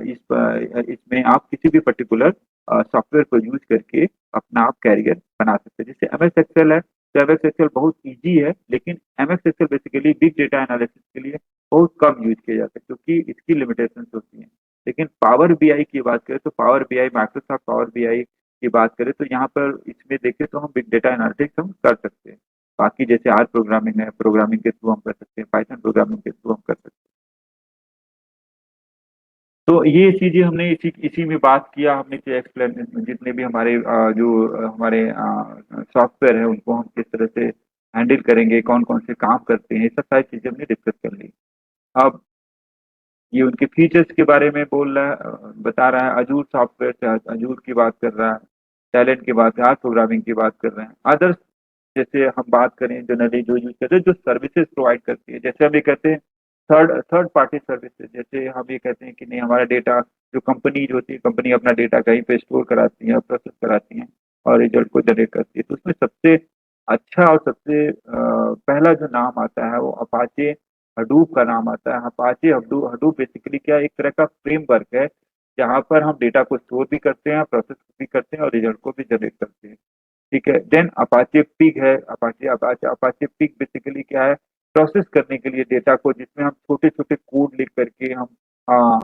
इसमें आप किसी भी पर्टिकुलर सॉफ्टवेयर को यूज करके अपना आप कैरियर बना सकते हैं। जैसे एमएस एक्सेल है, तो एमएस एक्सेल बहुत इजी है, लेकिन MS Excel basically big data analysis के लिए बहुत कम यूज किया जाता है क्योंकि इसकी लिमिटेशंस होती हैं। लेकिन पावर बीआई की बात करें तो power BI, Microsoft power BI की बात करें तो यहाँ पर इसमें देखें तो हम बिग डेटा एनालिटिक्स हम कर सकते हैं। बाकी जैसे आर प्रोग्रामिंग है, प्रोग्रामिंग के थ्रू हम कर सकते हैं, पाइथन प्रोग्रामिंग के थ्रू हम कर सकते हैं। तो ये चीजें हमने इसी इसी में बात किया, हमने जो एक्सप्लेन जितने भी हमारे हमारे सॉफ्टवेयर है उनको हम किस तरह से हैंडल करेंगे, कौन कौन से काम करते हैं, ये सब सारी चीजें हमने डिस्कस कर ली। अब ये उनके फीचर्स के बारे में बोल रहा है, बता रहा है। अजूर सॉफ्टवेयर से अजूर की बात कर रहा है, टैलेंट की बात, आर प्रोग्रामिंग की बात कर रहे हैं। अदर्स जैसे हम बात करें जनरली जो यूज करते हैं, जो सर्विसेज प्रोवाइड करती है, जैसे हम ये कहते हैं थर्ड थर्ड पार्टी सर्विसेज। जैसे हम ये कहते हैं कि नहीं, हमारा डेटा जो कंपनी जो होती है, कंपनी अपना डेटा कहीं पे स्टोर कराती है, प्रोसेस कराती है और रिजल्ट को जनरेट करती है। तो उसमें सबसे अच्छा और सबसे पहला जो नाम आता है वो अपाचे हडूप का नाम आता है। अपाचे हडूप हडूप बेसिकली क्या है, एक तरह का फ्रेमवर्क है जहाँ पर हम डेटा को स्टोर भी करते हैं, प्रोसेस भी करते हैं और रिजल्ट को भी जनरेट करते हैं। ठीक है। देन अपाचे पिग है। Apache Apache Apache pig basically क्या है, प्रोसेस करने के लिए डेटा को, जिसमें हम छोटे छोटे कोड लिख करके हम आ,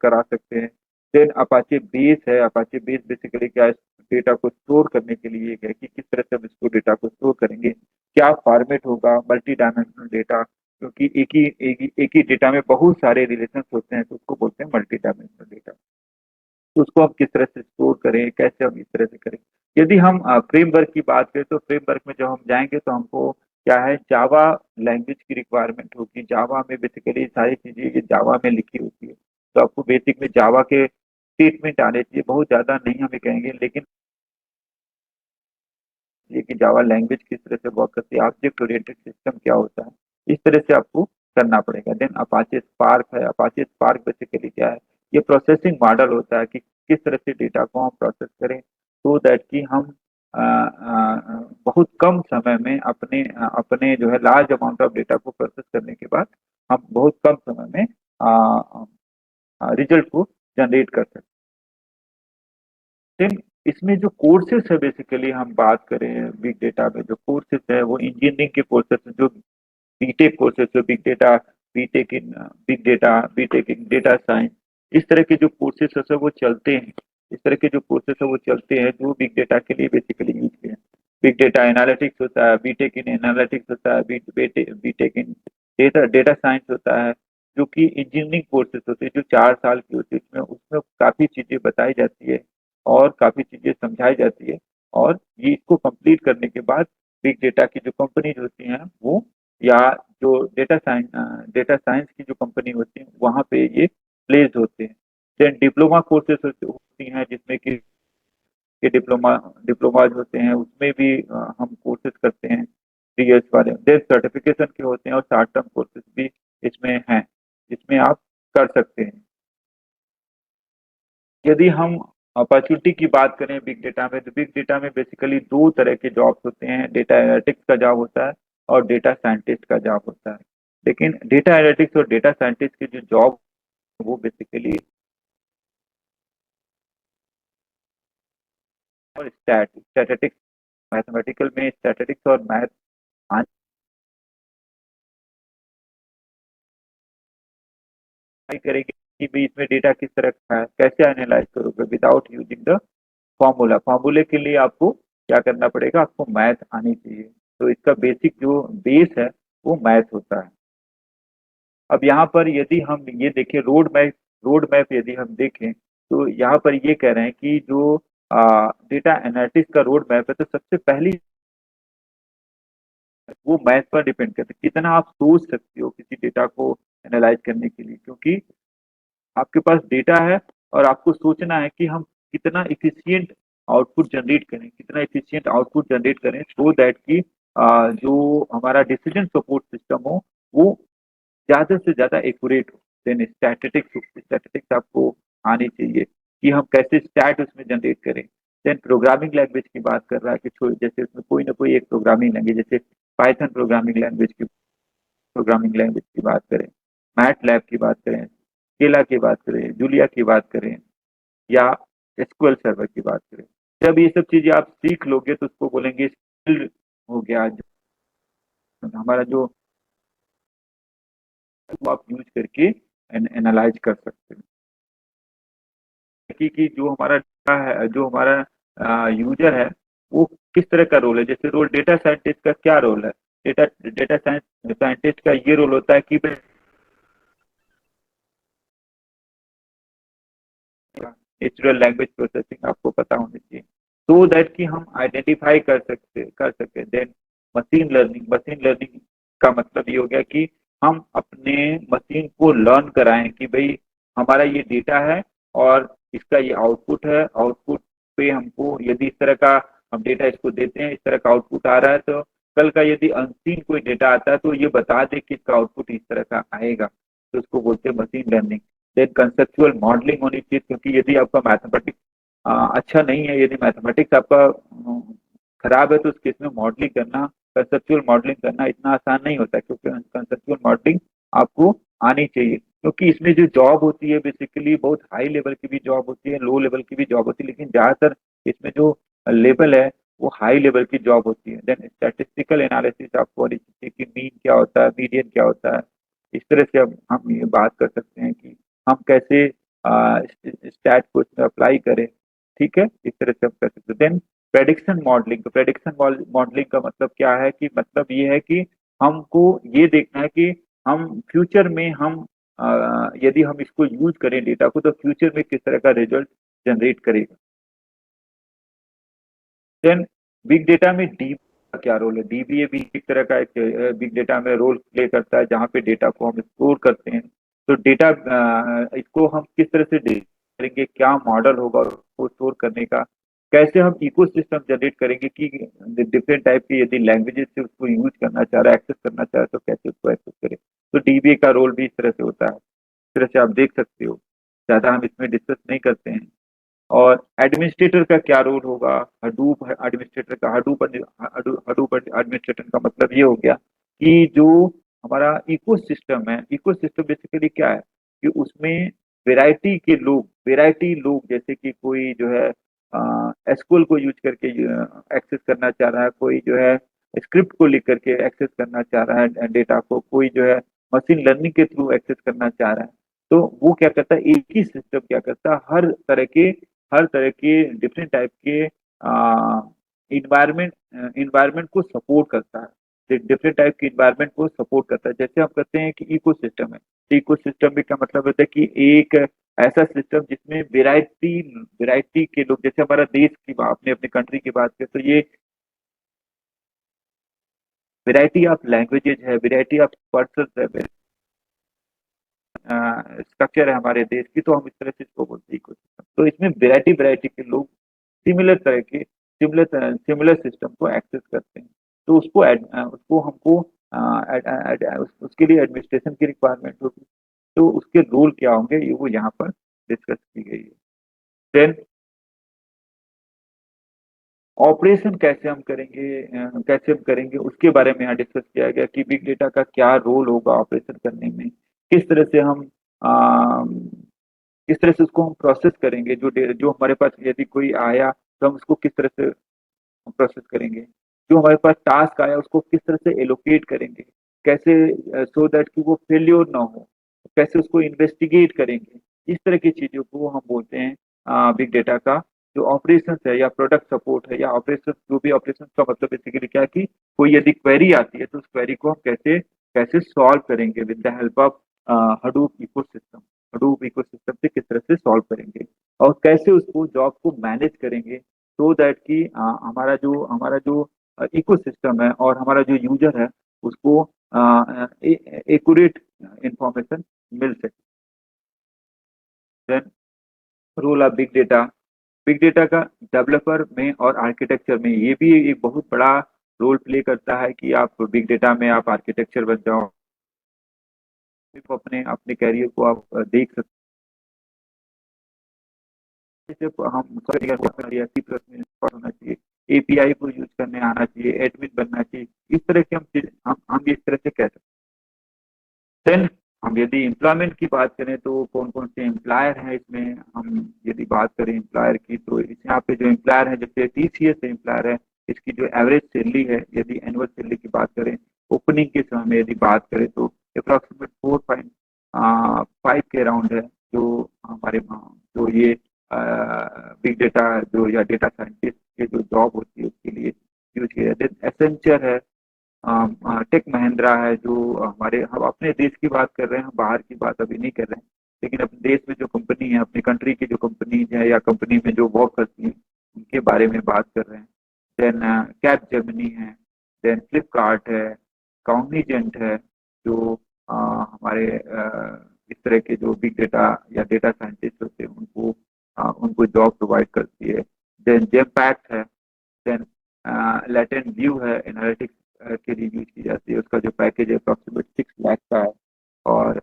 करा सकते हैं। देन अपाचे बेस है। अपाचे बेस बेसिकली क्या है, डेटा को स्टोर करने के लिए है कि किस तरह से हम इसको डेटा को स्टोर करेंगे, क्या फॉर्मेट होगा, मल्टी डायमेंशनल डेटा, क्योंकि एक ही डेटा में बहुत सारे रिलेशन होते हैं तो उसको बोलते हैं मल्टी डायमेंशनल डेटा। तो उसको हम किस तरह से स्टोर करें, कैसे हम इस तरह से करें। यदि हम फ्रेमवर्क की बात करें तो फ्रेमवर्क में जब हम जाएंगे तो हमको क्या है, जावा लैंग्वेज की रिक्वायरमेंट होगी। जावा में बेसिकली सारी चीजें ये जावा में लिखी होती है, तो आपको बेसिक में जावा के स्टेटमेंट आने चाहिए, बहुत ज्यादा नहीं हमें कहेंगे, लेकिन ये कि जावा लैंग्वेज किस तरह से वर्क करती है, ऑब्जेक्ट ओरिएंटेड सिस्टम क्या होता है, इस तरह से आपको करना पड़ेगा। देन अपाचे स्पार्क है। अपाचे स्पार्क बेसिकली क्या है, ये प्रोसेसिंग मॉडल होता है कि किस तरह से डेटा को हम प्रोसेस करें सो दैट कि हम बहुत कम समय में अपने अपने जो है लार्ज अमाउंट ऑफ डेटा को प्रोसेस करने के बाद हम बहुत कम समय में रिजल्ट को जनरेट कर सकते हैं। इसमें जो कोर्सेज है, बेसिकली हम बात करें बिग डेटा में जो कोर्सेज है वो इंजीनियरिंग के कोर्सेज हैं, जो बीटेक कोर्सेज है, big data, BTech in big data, BTech in data science, इस तरह के जो कोर्सेज है वो चलते हैं। इस तरह के जो कोर्सेज है वो चलते हैं जो बिग डेटा के लिए बेसिकली यूज किए हैं। बिग डेटा एनालिटिक्स होता है, बीटेक इन एनालिटिक्स होता है, बीटेक इन डेटा डेटा साइंस होता है, जो कि इंजीनियरिंग कोर्सेज होते हैं जो 4 साल की होती है। इसमें उसमें काफी चीजें बताई जाती है और काफी चीजें समझाई जाती है, और ये इसको कंप्लीट करने के बाद बिग डेटा की जो कंपनीज होती हैं वो, या जो डेटा साइंस की जो कंपनी होती है वहाँ पे ये प्लेस्ड होते हैं। देन डिप्लोमा कोर्सेज होती हैं जिसमें कि के डिप्लोमाज होते हैं, उसमें भी हम कोर्सेज करते हैं 3 इयर्स वाले। देन सर्टिफिकेशन के होते हैं और शॉर्ट टर्म कोर्सेज भी इसमें हैं, जिसमें आप कर सकते हैं। यदि हम अपॉर्चुनिटी की बात करें बिग डेटा में, तो बिग डेटा में बेसिकली 2 तरह के जॉब्स होते हैं, डेटा एनालिटिक्स का जॉब होता है और डेटा साइंटिस्ट का जॉब होता है। लेकिन डेटा एनालिटिक्स और डेटा साइंटिस्ट की जो जॉब वो बेसिकली और स्टैटिस्टिक्स, मैथमेटिकल में स्टैटिस्टिक्स और मैथ करेंगे कि भाई इसमें डेटा किस तरह का है, कैसे एनालाइज करोगे विदाउट यूजिंग द फॉर्मूला। फॉर्मूले के लिए आपको क्या करना पड़ेगा, आपको मैथ आनी चाहिए। तो इसका बेसिक जो बेस है वो मैथ होता है। अब यहाँ पर यदि हम ये देखें रोड मैप यदि हम देखें तो यहाँ पर ये कह रहे हैं कि जो डेटा एनालिटिक्स का रोड मैप है, तो सबसे पहली वो मैथ पर डिपेंड करता है कितना आप सोच सकते हो किसी डेटा को एनालाइज करने के लिए, क्योंकि आपके पास डेटा है और आपको सोचना है कि हम कितना इफिशियंट आउटपुट जनरेट करें, कितना इफिशियंट आउटपुट जनरेट करें सो दैट कि जो हमारा डिसीजन सपोर्ट सिस्टम हो वो ज्यादा से ज्यादा एक्यूरेट हो। देन स्टैटिस्टिक्स आपको आनी चाहिए कि हम कैसे स्टैट उसमें जनरेट करें। देन प्रोग्रामिंग लैंग्वेज की बात कर रहा है कि जैसे उसमें कोई ना कोई एक प्रोग्रामिंग लैंग्वेज, जैसे पाइथन प्रोग्रामिंग लैंग्वेज की बात करें, मैट लैब की बात करें, स्केला की बात करें, जूलिया की बात करें, या एसक्यूएल सर्वर की बात करें। जब ये सब चीजें आप सीख लोगे तो उसको बोलेंगे स्किल्ड हो गया। हमारा जो आप यूज करके एनालाइज कर सकते हैं कि जो हमारा डेटा है, जो हमारा यूजर है, वो किस तरह का रोल है। जैसे रोल डेटा साइंटिस्ट का क्या रोल है, डेटा डेटा साइंटिस्ट का ये रोल होता है कि नेचुरल लैंग्वेज प्रोसेसिंग आपको पता होनी चाहिए, सो दैट कि हम आइडेंटिफाई कर सके। देन मशीन लर्निंग का मतलब ये हो गया कि हम अपने मशीन को लर्न कराएं कि भाई हमारा ये डेटा है और इसका ये आउटपुट है, आउटपुट पे हमको यदि इस तरह का हम डेटा इसको देते हैं, इस तरह का आउटपुट आ रहा है, तो कल का यदि अनसीन कोई डेटा आता है तो ये बता दे कि इसका आउटपुट इस तरह का आएगा, तो उसको बोलते हैं machine learning. Then conceptual modelling होनी चाहिए, क्योंकि यदि आपका मैथमेटिक्स अच्छा नहीं है, यदि मैथमेटिक्स आपका खराब है, तो उस केस में मॉडलिंग करना, कंसेप्चुअल मॉडलिंग करना इतना आसान नहीं होता, क्योंकि कंसेप्चुअल मॉडलिंग आपको आनी चाहिए। क्योंकि इसमें जो जॉब होती है बेसिकली बहुत हाई लेवल की भी जॉब होती है, लो लेवल की भी जॉब होती है, लेकिन ज्यादातर इसमें जो लेवल है वो हाई लेवल की जॉब होती है। देन स्टैटिस्टिकल एनालिसिस आपको आनी चाहिए कि मीन क्या होता है, मीडियन क्या होता है। इस तरह से अब हम ये बात कर सकते हैं कि हम कैसे स्टैट को इसमें अप्लाई करें। ठीक है, इस तरह से हम कर सकते हैं। देन प्रेडिक्शन मॉडलिंग का मतलब क्या है, कि मतलब ये है कि हमको ये देखना है कि हम फ्यूचर में हम यदि हम इसको यूज करें डेटा को, तो फ्यूचर में किस तरह का रिजल्ट जनरेट करेगा। देन बिग डेटा में डी का क्या रोल है, डीबीए भी एक तरह का एक बिग डेटा में रोल प्ले करता है, जहाँ पे डेटा को हम स्टोर करते हैं। तो डेटा इसको हम किस तरह से करेंगे, क्या मॉडल होगा उसको स्टोर करने का, कैसे हम इकोसिस्टम जनरेट करेंगे कि डिफरेंट टाइप के यदि लैंग्वेजेस से उसको यूज करना चाह रहा है, एक्सेस करना चाह रहा है, तो कैसे उसको एक्सेस करें। तो डीबीए का रोल भी इस तरह से होता है, इस तरह से आप देख सकते हो। ज्यादा हम इसमें डिस्कस नहीं करते हैं। और एडमिनिस्ट्रेटर का क्या रोल होगा, हडूप एडमिनिस्ट्रेटर का, हडूप एडमिनिस्ट्रेटर का मतलब ये हो गया कि जो हमारा इकोसिस्टम है, इकोसिस्टम बेसिकली क्या है कि उसमें वैरायटी लोग जैसे कि कोई जो है एसक्यूएल को यूज करके एक्सेस करना चाह रहा है, कोई जो है स्क्रिप्ट को लिख करके एक्सेस करना चाह रहा है डेटा को, कोई जो है मशीन लर्निंग के थ्रू एक्सेस करना चाह रहा है। तो वो क्या करता है, एक ही सिस्टम क्या करता है, हर तरह के डिफरेंट टाइप के इन्वायरमेंट इन्वायरमेंट को सपोर्ट करता है, डिफरेंट टाइप के इन्वायरमेंट को सपोर्ट करता है। जैसे हम कहते हैं कि इकोसिस्टम है, तो इकोसिस्टम में क्या मतलब होता है कि एक ऐसा सिस्टम जिसमें वैरायटी के लोग, जैसे हमारा देश की अपने अपने कंट्री की बात करें, तो ये वैरायटी ऑफ लैंग्वेजेज है, वैरायटी ऑफ पर्सन है, स्ट्रक्चर है हमारे देश की, तो हम इस तरह से इसको बोलते हैं इकोसिस्टम। तो इसमें वैरायटी के लोग सिमिलर सिस्टम को एक्सेस करते हैं, तो उसको हमको उसके लिए एडमिनिस्ट्रेशन की रिक्वायरमेंट होगी। तो उसके रोल क्या होंगे ये वो यहाँ पर डिस्कस की गई है। देन ऑपरेशन कैसे हम करेंगे उसके बारे में यहाँ डिस्कस किया गया कि बिग डेटा का क्या रोल होगा ऑपरेशन करने में, किस तरह से हम अ, किस तरह से उसको हम प्रोसेस करेंगे, जो हमारे पास यदि कोई आया तो हम उसको किस तरह से प्रोसेस करेंगे, जो हमारे पास टास्क आया उसको किस तरह से एलोकेट करेंगे, कैसे सो दैट कि वो फेल्योर ना हो, कैसे उसको इन्वेस्टिगेट करेंगे। इस तरह की चीजों को हम बोलते हैं बिग डेटा का जो ऑपरेशन है या प्रोडक्ट सपोर्ट है, या ऑपरेशन, जो भी ऑपरेशन का मतलब बेसिकली क्या है कि कोई यदि क्वेरी आती है तो उस क्वेरी को हम कैसे कैसे सॉल्व करेंगे with the help of Hadoop ecosystem से किस तरह से सॉल्व करेंगे, और कैसे उसको जॉब को मैनेज करेंगे, सो दैट कि हमारा जो इकोसिस्टम है और हमारा जो यूजर है उसको एक्यूरेट इंफॉर्मेशन मिल सके। Then role of big data का डेवलपर में और आर्किटेक्चर में ये भी एक बहुत बड़ा रोल प्ले करता है कि आप बिग डेटा में आप आर्किटेक्चर बन जाओ, अपने अपने कैरियर को आप देख सकते हैं। जैसे हम सी प्लस में होना चाहिए, एपीआई को यूज करने आना चाहिए, एडमिन बनना चाहिए, इस तरह के हम इस तरह से कह सकते हैं। देन हम यदि एम्प्लॉयमेंट की बात करें तो कौन कौन से एम्प्लॉयर हैं इसमें, हम यदि बात करें एम्प्लॉयर की, तो इस यहाँ पे जो एम्प्लॉयर है जैसे टीसीएस एम्प्लॉयर है, इसकी जो एवरेज सैलरी है यदि एनुअल सैलरी की बात करें, ओपनिंग के समय में यदि बात करें तो अप्रॉक्सीमेट 5 के अराउंड है, जो हमारे जो ये बिग डेटा जो या डेटा साइंटिस्ट के जो जॉब होती है उसके लिए यूज किया जाता है। एसेंचर है, टेक महिंद्रा है, जो हमारे हम अपने देश की बात कर रहे हैं, हम बाहर की बात अभी नहीं कर रहे हैं, लेकिन अपने देश में जो कंपनी है, अपनी कंट्री की जो कंपनी है या कंपनी में जो वर्क करती है उनके बारे में बात कर रहे हैं। देन कैप जेमिनी है, देन फ्लिपकार्ट है, कॉग्निजेंट है, जो हमारे इस तरह के जो बिग डेटा या डेटा साइंटिस्ट होते हैं उनको जॉब प्रोवाइड करती है। देन जेमपैक्ट है, देन लेटेंट व्यू है, एनालिटिक्स के लिए यूज की जाती है, उसका जो पैकेज है अप्रॉक्सीमेट 6 लाख का है। और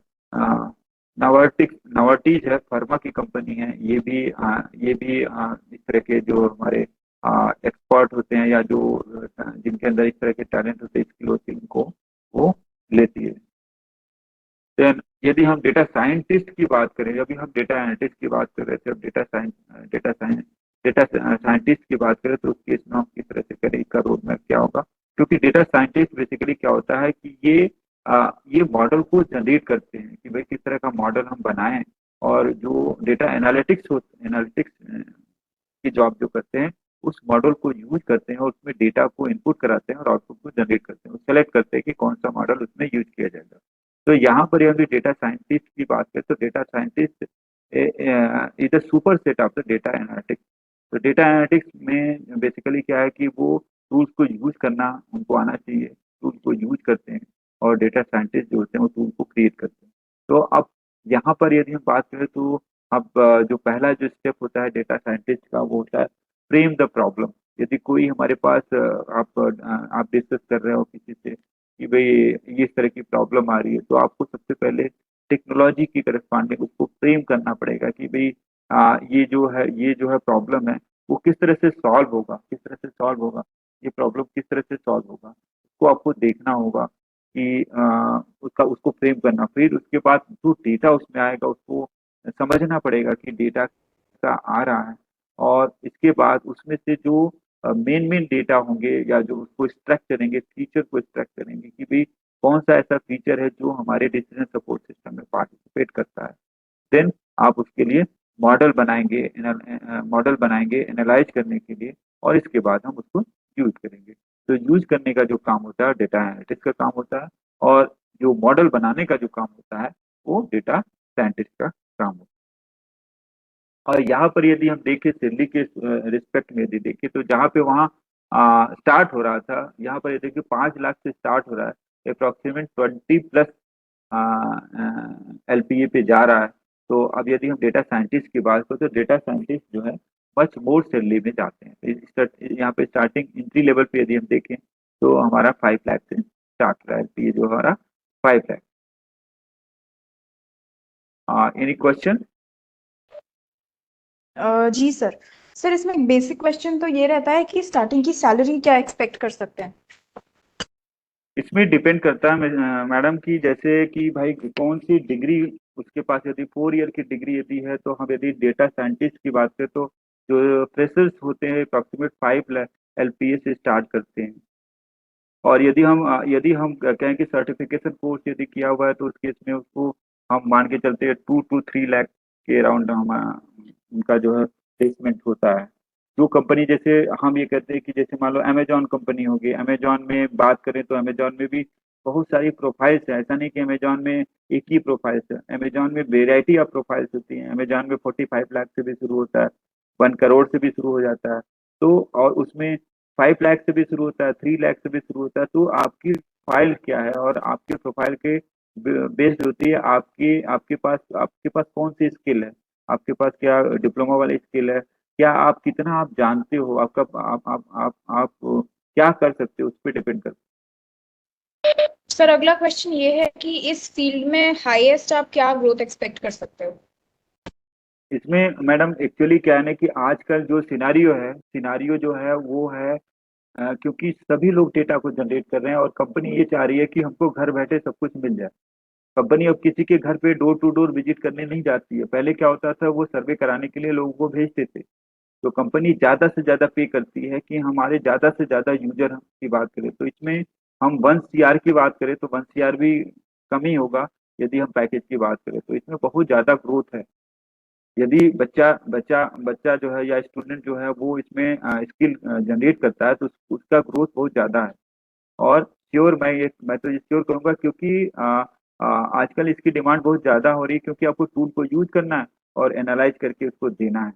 नवाटीज है, फार्मा की कंपनी है, ये भी इस तरह के जो हमारे एक्सपर्ट होते हैं या जो जिनके अंदर इस तरह के टैलेंट होते हैं, स्किल होती है, उनको वो लेती है। देन यदि हम डेटा साइंटिस्ट की बात करें, अभी हम डेटा एनालिटिक्स की बात कर रहे थे, अब डेटा साइंटिस्ट की बात करें तो उस केस में हम किस तरह से करें, इसका रोड मैप क्या होगा। क्योंकि डेटा साइंटिस्ट बेसिकली क्या होता है कि ये मॉडल को जनरेट करते हैं कि भाई किस तरह का मॉडल हम बनाएं, और जो डेटा एनालिटिक्स की जॉब जो करते हैं उस मॉडल को यूज करते हैं और उसमें डेटा को इनपुट कराते हैं और आउटपुट को जनरेट करते हैं, सेलेक्ट करते हैं कि कौन सा मॉडल उसमें यूज किया जाएगा। तो यहाँ पर यदि डेटा साइंटिस्ट की बात करें तो data scientist is the super set of the data analytics. तो डेटा एनालिटिक्स में बेसिकली क्या है कि वो टूल्स को यूज करना उनको आना चाहिए, टूल्स को यूज करते हैं, और डेटा साइंटिस्ट जो होते हैं वो टूल को क्रिएट करते हैं। तो अब यहाँ पर यदि हम बात करें तो अब जो पहला जो स्टेप होता है डेटा साइंटिस्ट का वो होता है फ्रेम द प्रॉब्लम। यदि कोई हमारे पास आप डिस्कस कर रहे हो किसी से कि भाई ये इस तरह की प्रॉब्लम आ रही है, तो आपको सबसे पहले टेक्नोलॉजी की करस्पॉन्डिंग उसको फ्रेम करना पड़ेगा कि भाई ये जो है प्रॉब्लम है वो किस तरह से सॉल्व होगा, किस तरह से सॉल्व होगा, ये प्रॉब्लम किस तरह से सॉल्व होगा, उसको आपको देखना होगा कि उसको फ्रेम करना। फिर उसके बाद जो डेटा उसमें आएगा उसको समझना पड़ेगा कि डेटा का आ रहा है, और इसके बाद उसमें से जो मेन मेन डेटा होंगे या जो उसको एक्सट्रैक्ट करेंगे, फीचर को एक्सट्रैक्ट करेंगे कि भाई कौन सा ऐसा फीचर है जो हमारे डिसीजन सपोर्ट सिस्टम में पार्टिसिपेट करता है। देन आप उसके लिए मॉडल बनाएंगे एनालाइज करने के लिए, और इसके बाद हम उसको यूज करेंगे। तो यूज करने का जो काम होता है डेटा एनालिटिक्स का काम होता है, और जो मॉडल बनाने का जो काम होता है वो डेटा साइंटिस्ट का काम होता है। और यहाँ पर यदि हम देखें सैलरी के रिस्पेक्ट में यदि देखें तो जहाँ पे वहाँ स्टार्ट हो रहा था, यहाँ पर ये देखिए 5 लाख से स्टार्ट हो रहा है, अप्रोक्सीमेट 20+ LPA पे जा रहा है। तो अब यदि हम डेटा साइंटिस्ट की बात करें तो डेटा साइंटिस्ट जो है मच मोर सैलरी में जाते हैं। यहाँ पे स्टार्टिंग एंट्री लेवल पे यदि हम देखें तो हमारा 5 लाख से स्टार्ट हो रहा है LPA जो हमारा 5 लाख। Any question? जी सर। सर इसमें बेसिक क्वेश्चन तो ये रहता है कि स्टार्टिंग की सैलरी क्या एक्सपेक्ट कर सकते हैं? इसमें डिपेंड करता है मैडम कि जैसे कि भाई कौन सी डिग्री उसके पास, यदि 4 ईयर की डिग्री यदि है तो हम यदि डेटा साइंटिस्ट की बात करें तो जो फ्रेशर्स होते हैं अप्रॉक्सीमेट 5 लाख LPA से स्टार्ट करते हैं। और यदि हम कहें कि सर्टिफिकेशन कोर्स यदि किया हुआ है तो उस केस में उसको हम मान के चलते हैं 2 to 3 लाख के अराउंड हम उनका जो है प्लेसमेंट होता है। जो कंपनी जैसे हम ये कहते हैं कि जैसे मान लो अमेजॉन कंपनी होगी, अमेजॉन में बात करें तो अमेजॉन में भी बहुत सारी प्रोफाइल्स है, ऐसा नहीं कि अमेजॉन में एक ही प्रोफाइल्स है, अमेजॉन में वेराइटी ऑफ प्रोफाइल्स होती हैं। अमेजॉन में 45 लाख से भी शुरू होता है, 1 करोड़ से भी शुरू हो जाता है। तो और उसमें 5 लाख से भी शुरू होता है, 3 लाख से भी शुरू होता है। तो आपकी फाइल क्या है और आपके प्रोफाइल के बेस्ड होती है आपके पास कौन सी स्किल है, आपके पास क्या डिप्लोमा वाली स्किल है, क्या आप कितना आप जानते हो, आपका आप क्या कर सकते हो, उस पर डिपेंड करता सर अगला क्वेश्चन ये है कि इस फील्ड में हाईएस्ट आप क्या ग्रोथ एक्सपेक्ट कर सकते हो? है। इसमें मैडम एक्चुअली क्या है ना कि आजकल जो सिनारियो जो है वो है क्योंकि सभी लोग डेटा को जनरेट कर रहे हैं और कंपनी ये चाह रही है कि हमको घर बैठे सब कुछ मिल जाए। कंपनी अब किसी के घर पे डोर टू डोर विजिट करने नहीं जाती है। पहले क्या होता था, वो सर्वे कराने के लिए लोगों को भेजते थे। तो कंपनी ज्यादा से ज्यादा पे करती है कि हमारे ज्यादा से ज्यादा यूजर की बात करें तो इसमें हम 1 CR की बात करें तो 1 CR भी कम ही होगा। यदि हम पैकेज की बात करें तो इसमें बहुत ज्यादा ग्रोथ है। यदि बच्चा बच्चा बच्चा जो है या स्टूडेंट जो है वो इसमें स्किल जनरेट करता है तो उसका ग्रोथ बहुत ज्यादा है। और श्योर मैं तो श्योर करूंगा, क्योंकि आजकल इसकी डिमांड बहुत ज्यादा हो रही है, क्योंकि आपको टूल को यूज करना है और एनालाइज करके उसको देना है।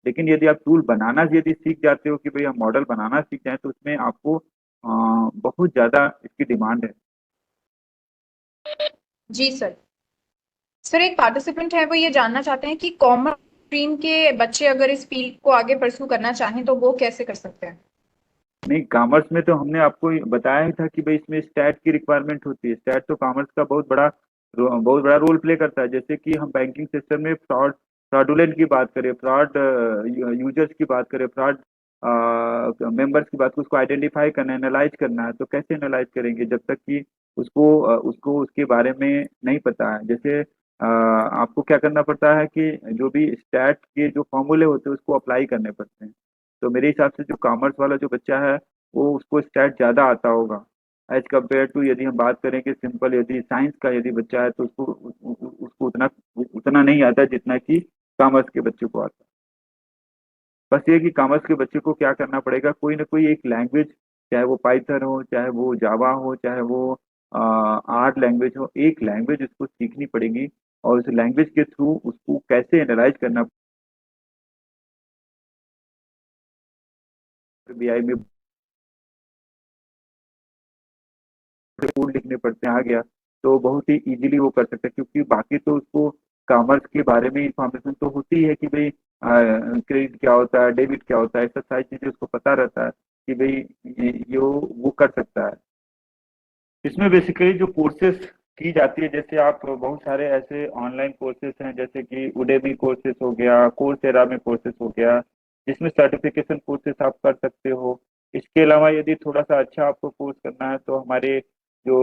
लेकिन यदि आप टूल बनाना यदि सीख जाते हो कि भाई हम मॉडल बनाना सीख जाए तो उसमें आपको बहुत ज्यादा इसकी डिमांड है। जी सर। सर एक पार्टिसिपेंट है, वो ये जानना चाहते हैं कि कॉमर्स स्ट्रीम के बच्चे अगर इस फील्ड को आगे परस्यू करना चाहें तो वो कैसे कर सकते हैं? नहीं, कॉमर्स में तो हमने आपको बताया ही था कि भाई इसमें स्टैट की रिक्वायरमेंट होती है। स्टैट तो कॉमर्स का बहुत बड़ा रोल प्ले करता है। जैसे कि हम बैंकिंग सिस्टम में फ्रॉडुलेंट की बात करें, फ्रॉड यूजर्स की बात करें, फ्रॉड मेंबर्स की बात, उसको आइडेंटिफाई करना है, एनालाइज करना है। तो कैसे एनालाइज करेंगे जब तक कि उसको उसके बारे में नहीं पता है। जैसे आपको क्या करना पड़ता है कि जो भी स्टैट के जो फॉर्मूले होते हैं उसको अप्लाई करने पड़ते हैं। तो मेरे हिसाब से जो कॉमर्स वाला जो बच्चा है वो उसको स्टैट ज़्यादा आता होगा एज कम्पेयर टू, यदि हम बात करें कि सिंपल यदि साइंस का यदि बच्चा है तो उसको उतना उतना नहीं आता जितना कि कॉमर्स के बच्चे को आता है। बस ये कि कॉमर्स के बच्चे को क्या करना पड़ेगा, कोई ना कोई एक लैंग्वेज, चाहे वो पाइथन हो, चाहे वो जावा हो, चाहे वो आर्ट लैंग्वेज हो, एक लैंग्वेज उसको सीखनी पड़ेगी। और उस लैंग्वेज के थ्रू उसको कैसे एनालाइज करना, बीआई में कोड लिखने पड़ते हैं, आ गया तो बहुत ही इजीली वो कर सकता है। क्योंकि बाकी तो उसको कॉमर्स के बारे में इंफॉर्मेशन तो होती है कि भाई क्रेडिट क्या होता है, डेबिट क्या होता है, ऐसा सारी चीजें उसको पता रहता है कि भाई ये वो कर सकता है। इसमें बेसिकली जो कोर्सेज की जाती है, जैसे आप बहुत सारे ऐसे ऑनलाइन कोर्सेज हैं जैसे कि उडेमी कोर्सेज हो गया, कोर्सेरा में कोर्सेज हो गया, जिसमें सर्टिफिकेशन कोर्सेज आप कर सकते हो। इसके अलावा यदि थोड़ा सा अच्छा आपको कोर्स करना है तो हमारे जो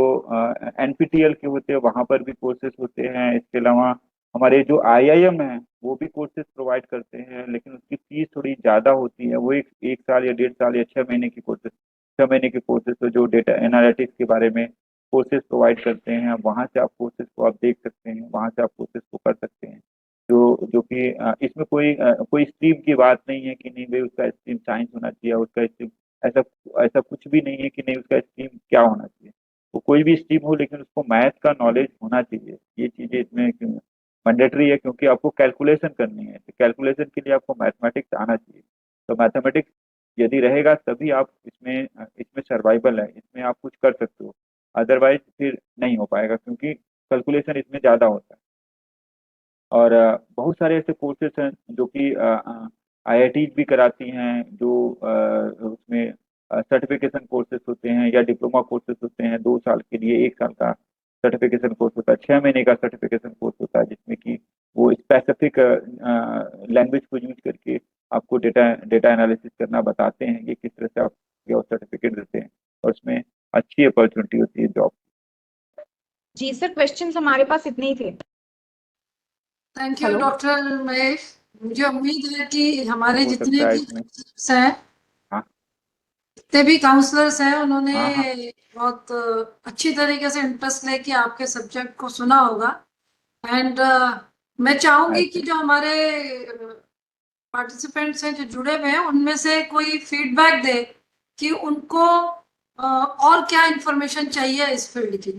एनपीटीईएल के होते हैं वहाँ पर भी कोर्सेज होते हैं। इसके अलावा हमारे जो आईआईएम है वो भी कोर्सेज प्रोवाइड करते हैं, लेकिन उसकी फीस थोड़ी ज़्यादा होती है। वो एक साल या 1.5 साल या 6 महीने की कोर्सेज, 6 महीने के कोर्सेज तो जो डेटा एनालिटिक्स के बारे में कोर्सेज प्रोवाइड करते हैं, वहाँ से आप कोर्सेज को आप देख सकते हैं, वहाँ से आप कोर्सेज को कर सकते हैं। जो कि इसमें कोई स्ट्रीम की बात नहीं है कि नहीं भाई उसका स्ट्रीम साइंस होना चाहिए, उसका स्ट्रीम ऐसा ऐसा कुछ भी नहीं है कि नहीं उसका स्ट्रीम क्या होना चाहिए। वो कोई भी स्ट्रीम हो लेकिन उसको मैथ का नॉलेज होना चाहिए। ये चीज़ें इसमें मैंडेटरी है, क्योंकि आपको कैलकुलेशन करनी है। तो कैलकुलेशन के लिए आपको मैथमेटिक्स आना चाहिए। तो मैथमेटिक्स यदि रहेगा तभी आप इसमें इसमें सर्वाइवल है, इसमें आप कुछ कर सकते हो। अदरवाइज फिर नहीं हो पाएगा, क्योंकि कैलकुलेशन इसमें ज़्यादा होता है। और बहुत सारे ऐसे कोर्सेज हैं जो कि आईआईटी भी कराती हैं, जो उसमें सर्टिफिकेशन कोर्सेज होते हैं या डिप्लोमा कोर्सेज होते हैं। 2 साल के लिए 1 साल का सर्टिफिकेशन कोर्स होता है, 6 महीने का सर्टिफिकेशन कोर्स होता है, जिसमें कि वो स्पेसिफिक लैंग्वेज को यूज करके आपको डेटा डेटा एनालिसिस करना बताते हैं कि किस तरह से आप सर्टिफिकेट देते हैं। और उसमें अच्छी अपॉर्चुनिटी होती है जॉब। जी सर, क्वेश्चंस हमारे पास इतने ही थे। Thank you hello. Doctor Mahesh. मुझे उम्मीद है कि हमारे हो जितने सकता है भी इसमें। हैं, हाँ जितने भी काउंसलर्स हैं, उन्होंने हाँ हाँ। बहुत अच्छी तरीके से इंटरेस्ट लेके आपके सब्जेक्ट को सुना होगा। एंड मैं चाहूंगी कि अच्छा, जो हमारे पार्टिसिपेंट्स हैं जो जुड़े हुए हैं, उनमें से कोई फीडबैक दे कि उनको और क्या इंफॉर्मेशन चाहिए इस फील्ड की।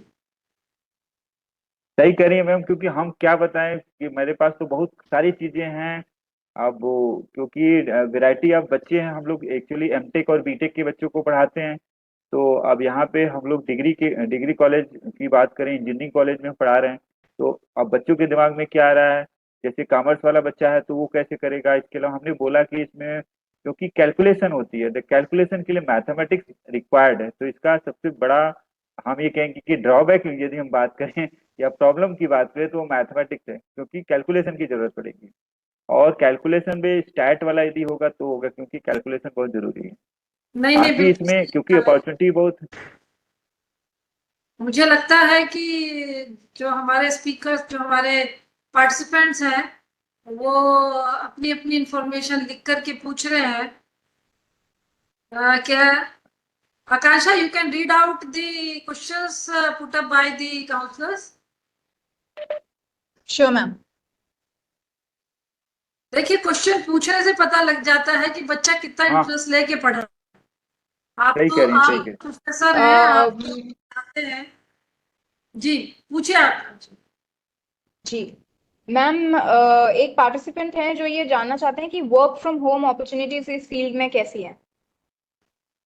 सही कह रही है मैम, क्योंकि हम क्या बताएं कि मेरे पास तो बहुत सारी चीजें हैं। अब वो क्योंकि वैरायटी ऑफ बच्चे हैं, हम लोग एक्चुअली एमटेक और बीटेक के बच्चों को पढ़ाते हैं। तो अब यहाँ पे हम लोग डिग्री कॉलेज की बात करें, इंजीनियरिंग कॉलेज में पढ़ा रहे हैं। तो अब बच्चों के दिमाग में क्या आ रहा है, जैसे कॉमर्स वाला बच्चा है तो वो कैसे करेगा। इसके अलावा हमने बोला कि इसमें क्योंकि कैलकुलेशन होती है, तो कैलकुलेशन के लिए मैथमेटिक्स रिक्वायर्ड है। तो इसका सबसे बड़ा हम ये कहेंगे कि ड्रॉबैक यदि हम बात करें या प्रॉब्लम की बात करें तो वो मैथमेटिक्स है, क्योंकि कैलकुलेशन की जरूरत पड़ेगी। और कैलकुलेशन में स्टैट वाला यदि होगा तो होगा, क्योंकि कैलकुलेशन बहुत जरूरी है। नहीं नहीं, बाकी बिल्कुल इसमें सही क्योंकि कहा है। अपॉर्चुनिटी बहुत। मुझे लगता है कि जो हमारे स्पीकर्स, जो हमारे पार्टिसिपेंट्स हैं, वो अपनी अपनी इंफॉर्मेशन लिख करके पूछ रहे हैं। क्या Akansha, you can read out the questions put up by the counselors. Sure ma'am. देखिए, क्वेश्चन पूछने से पता लग जाता है कि बच्चा कितना हाँ इंटरेस्ट लेके पढ़ रहा है। सही कह रही हैं, सही आप कह रही प्रोफेसर हैं, आप पढ़ाते हैं। जी, पूछिए आप। जी मैम, एक पार्टिसिपेंट हैं जो ये जानना चाहते हैं कि वर्क फ्रॉम होम अपॉर्चुनिटीज इस फील्ड में कैसी है।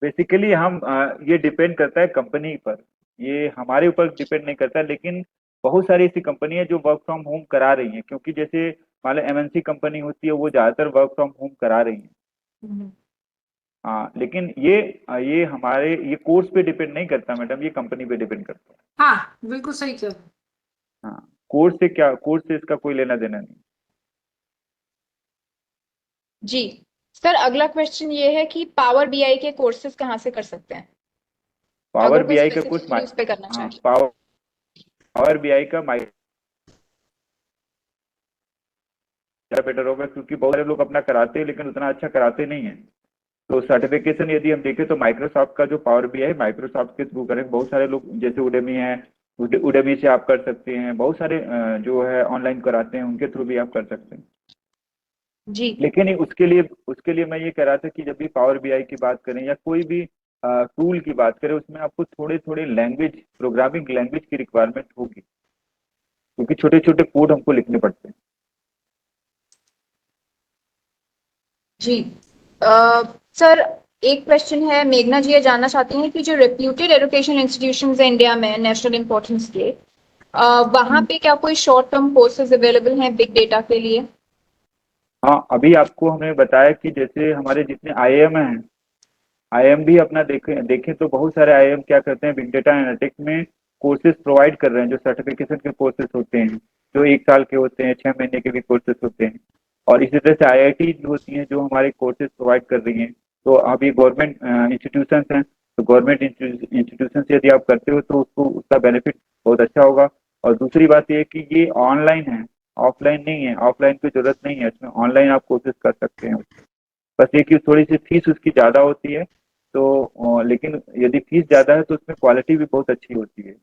बेसिकली हम ये डिपेंड करता है कंपनी पर, ये हमारे ऊपर डिपेंड नहीं करता, लेकिन बहुत सारी ऐसी कंपनी है जो वर्क फ्रॉम होम करा रही हैं, क्योंकि जैसे मान लो एमएनसी कंपनी होती है वो ज़्यादातर वर्क फ्रॉम होम करा रही हैं। हाँ लेकिन ये हमारे ये कोर्स पे डिपेंड नहीं करता मैडम, ये कंपनी पे डिपेंड करता है। हाँ, बिल्कुल सही कह रहे हैं। हाँ, कोर्स से इसका कोई लेना देना नहीं। जी सर, अगला क्वेश्चन ये है कि पावर बीआई के कोर्सेज कहाँ से कर सकते हैं, पावर अगर कोई बीआई का कुछ स्पेसिफिकली उस पे करना हाँ चाहे। पावर बीआई का बेटर होगा, क्योंकि बहुत सारे लोग अपना कराते हैं लेकिन उतना अच्छा कराते नहीं है। तो सर्टिफिकेशन यदि हम देखें तो माइक्रोसॉफ्ट का जो पावर बीआई है माइक्रोसॉफ्ट के थ्रू करें, बहुत सारे लोग जैसे उडेमी है, उडेमी से आप कर सकते हैं, बहुत सारे जो है ऑनलाइन कराते हैं उनके थ्रू भी आप कर सकते हैं। जी लेकिन उसके लिए मैं ये कह रहा था कि जब भी पावर बीआई की बात करें या कोई भी टूल की बात करें, उसमें आपको थोड़े थोड़े लैंग्वेज, प्रोग्रामिंग लैंग्वेज की रिक्वायरमेंट होगी, क्योंकि छोटे छोटे कोड हमको लिखने पड़ते हैं। जी सर, एक क्वेश्चन है, मेघना जी ये जानना चाहती हैं कि जो रेप्यूटेड एजुकेशन इंस्टीट्यूशंस है इंडिया में नेशनल इंपॉर्टेंस के, वहाँ पे क्या कोई शॉर्ट टर्म कोर्सेज अवेलेबल हैं बिग डेटा के लिए। हाँ, अभी आपको हमने बताया कि जैसे हमारे जितने आईएम हैं, आईएम भी अपना देखें तो बहुत सारे आईएम क्या करते हैं, बिग डेटा एनालिटिक्स में कोर्सेज प्रोवाइड कर रहे हैं, जो सर्टिफिकेशन के कोर्सेज होते हैं, जो 1 साल के होते हैं, 6 महीने के भी कोर्सेज होते हैं। और इसी तरह से आईआईटी जो होती हैं जो हमारे कोर्सेज प्रोवाइड कर रही हैं। तो अभी गवर्नमेंट इंस्टीट्यूशंस हैं, तो गवर्नमेंट इंस्टीट्यूशन से यदि आप करते हो तो उसको उसका बेनिफिट बहुत अच्छा होगा। और दूसरी बात ये है कि ये ऑनलाइन है, ऑफलाइन नहीं है, ऑफलाइन की जरूरत नहीं है इसमें, ऑनलाइन आप कोर्सेज कर सकते हैं। बस ये कि थोड़ी सी फीस उसकी ज़्यादा होती है, तो लेकिन यदि फीस ज़्यादा है तो उसमें क्वालिटी भी बहुत अच्छी होती है।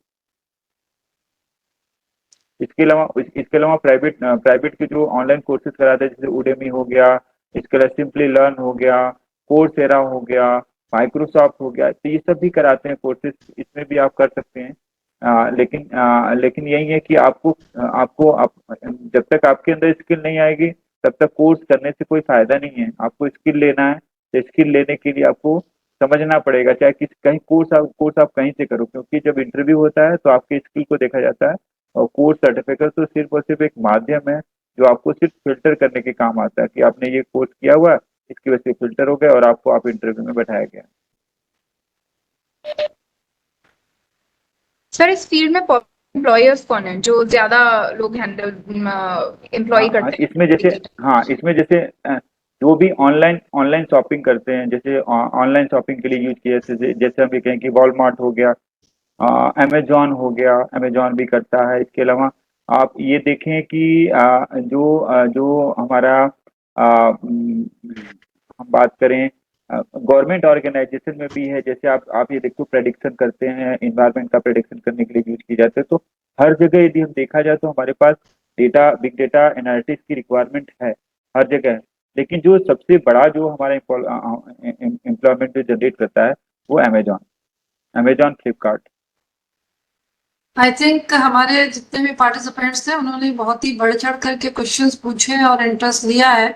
इसके अलावा प्राइवेट के जो ऑनलाइन कोर्सेज कराते हैं, जैसे उडेमी हो गया, इसके अलावा सिंपली लर्न हो गया, कोर्सेरा हो गया, माइक्रोसॉफ्ट हो गया, तो ये सब भी कराते हैं कोर्सेज, इसमें भी आप कर सकते हैं। लेकिन यही है कि जब तक आपके अंदर स्किल नहीं आएगी तब तक कोर्स करने से कोई फायदा नहीं है। आपको स्किल लेना है, तो स्किल लेने के लिए आपको समझना पड़ेगा, चाहे किस कहीं कोर्स आप कहीं से करो, क्योंकि जब इंटरव्यू होता है तो आपके स्किल को देखा जाता है। और कोर्स सर्टिफिकेट तो सिर्फ और सिर्फ एक माध्यम है जो आपको सिर्फ फिल्टर करने के काम आता है कि आपने ये कोर्स किया हुआ है, इसकी वजह से फिल्टर हो गया और आपको आप इंटरव्यू में बैठाया गया। सर, इस फील्ड में एम्प्लॉयर्स कौन है जो ज्यादा लोग हैंडल एम्प्लॉय करते हैं इसमें जैसे बिग डेटा। जो भी ऑनलाइन ऑनलाइन शॉपिंग करते हैं, जैसे ऑनलाइन शॉपिंग के लिए यूज किया, जैसे हम ये कहें कि वॉलमार्ट हो गया, अमेजॉन हो गया, अमेजॉन भी करता है। इसके अलावा आप ये देखें कि जो हमारा हम बात करें गवर्नमेंट ऑर्गेनाइजेशन में भी है, जैसे आप ये देखो प्रेडिक्शन करते हैं, इन्वायरमेंट का प्रेडिक्शन करने के लिए यूज की जाते हैं। तो हर जगह यदि हम देखा जाए तो हमारे पास बिग डेटा एनालिटिक्स की रिक्वायरमेंट है हर जगह। लेकिन जो सबसे बड़ा जो हमारा एम्प्लॉयमेंट जो जनरेट करता है वो अमेजॉन, फ्लिपकार्ट। आई थिंक हमारे जितने भी पार्टिसिपेंट्स थे उन्होंने बहुत ही बढ़ चढ़ करके क्वेश्चंस पूछे और इंटरेस्ट लिया है।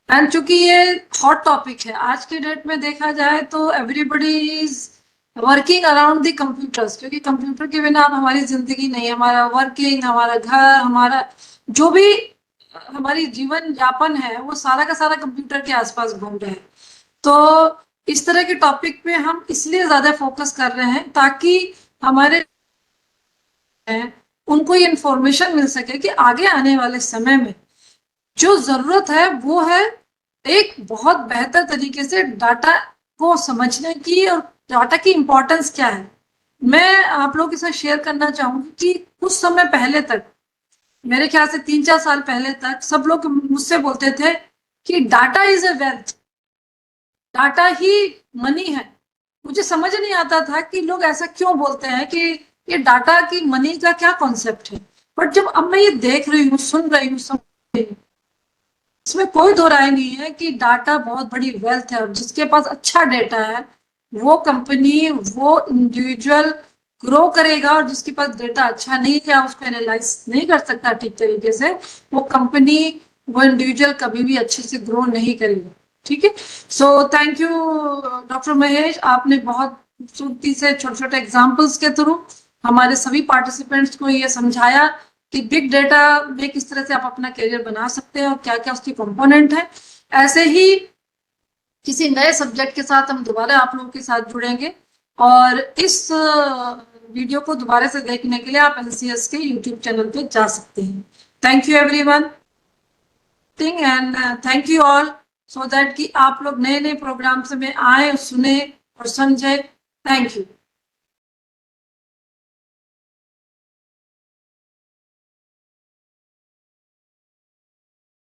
एंड चूंकि ये हॉट टॉपिक है आज के डेट में, देखा जाए तो everybody is working around the computers, क्योंकि कंप्यूटर के बिना अब हमारी जिंदगी नहीं है। हमारा वर्किंग, हमारा घर, हमारा जो भी हमारी जीवन यापन है वो सारा का सारा कंप्यूटर के आसपास घूम रहे हैं। तो इस तरह के टॉपिक पे हम इसलिए ज्यादा फोकस कर रहे हैं ताकि हमारे उनको ये इंफॉर्मेशन मिल सके कि आगे आने वाले समय में जो जरूरत है वो है एक बहुत बेहतर तरीके से डाटा को समझने की, और डाटा की इंपॉर्टेंस क्या है। मैं आप लोगों के साथ शेयर करना चाहूंगी कि कुछ समय पहले तक, मेरे ख्याल से 3-4 साल पहले तक, सब लोग मुझसे बोलते थे कि data is a wealth, data he money है। मुझे समझ नहीं आता था कि लोग ऐसा क्यों बोलते हैं, कि ये डाटा की मनी का क्या कॉन्सेप्ट है। बट जब अब मैं ये देख रही हूँ, सुन रही हूँ, समझ रही हूँ, इसमें कोई दो राय नहीं है कि डाटा बहुत बड़ी वेल्थ है, और जिसके पास अच्छा डेटा है वो कंपनी, वो इंडिविजुअल ग्रो करेगा, और जिसके पास डेटा अच्छा नहीं है, उसको एनालाइज नहीं कर सकता ठीक तरीके से, वो कंपनी, वो इंडिविजुअल कभी भी अच्छे से ग्रो नहीं करेगा। ठीक है, so thank you doctor Mahesh, आपने बहुत खूबसूरती से छोटे छोटे एग्जाम्पल्स के थ्रू हमारे सभी पार्टिसिपेंट्स को ये समझाया कि बिग डेटा में किस तरह से आप अपना करियर बना सकते हैं और क्या क्या उसके कंपोनेंट है। ऐसे ही किसी नए सब्जेक्ट के साथ हम दोबारा आप लोगों के साथ जुड़ेंगे, और इस वीडियो को दोबारा से देखने के लिए आप एनसीएस के यूट्यूब चैनल पे जा सकते हैं। Thank you everyone and thank you all, so that कि आप लोग नए नए प्रोग्राम्स में आए, सुने और समझे। Thank you.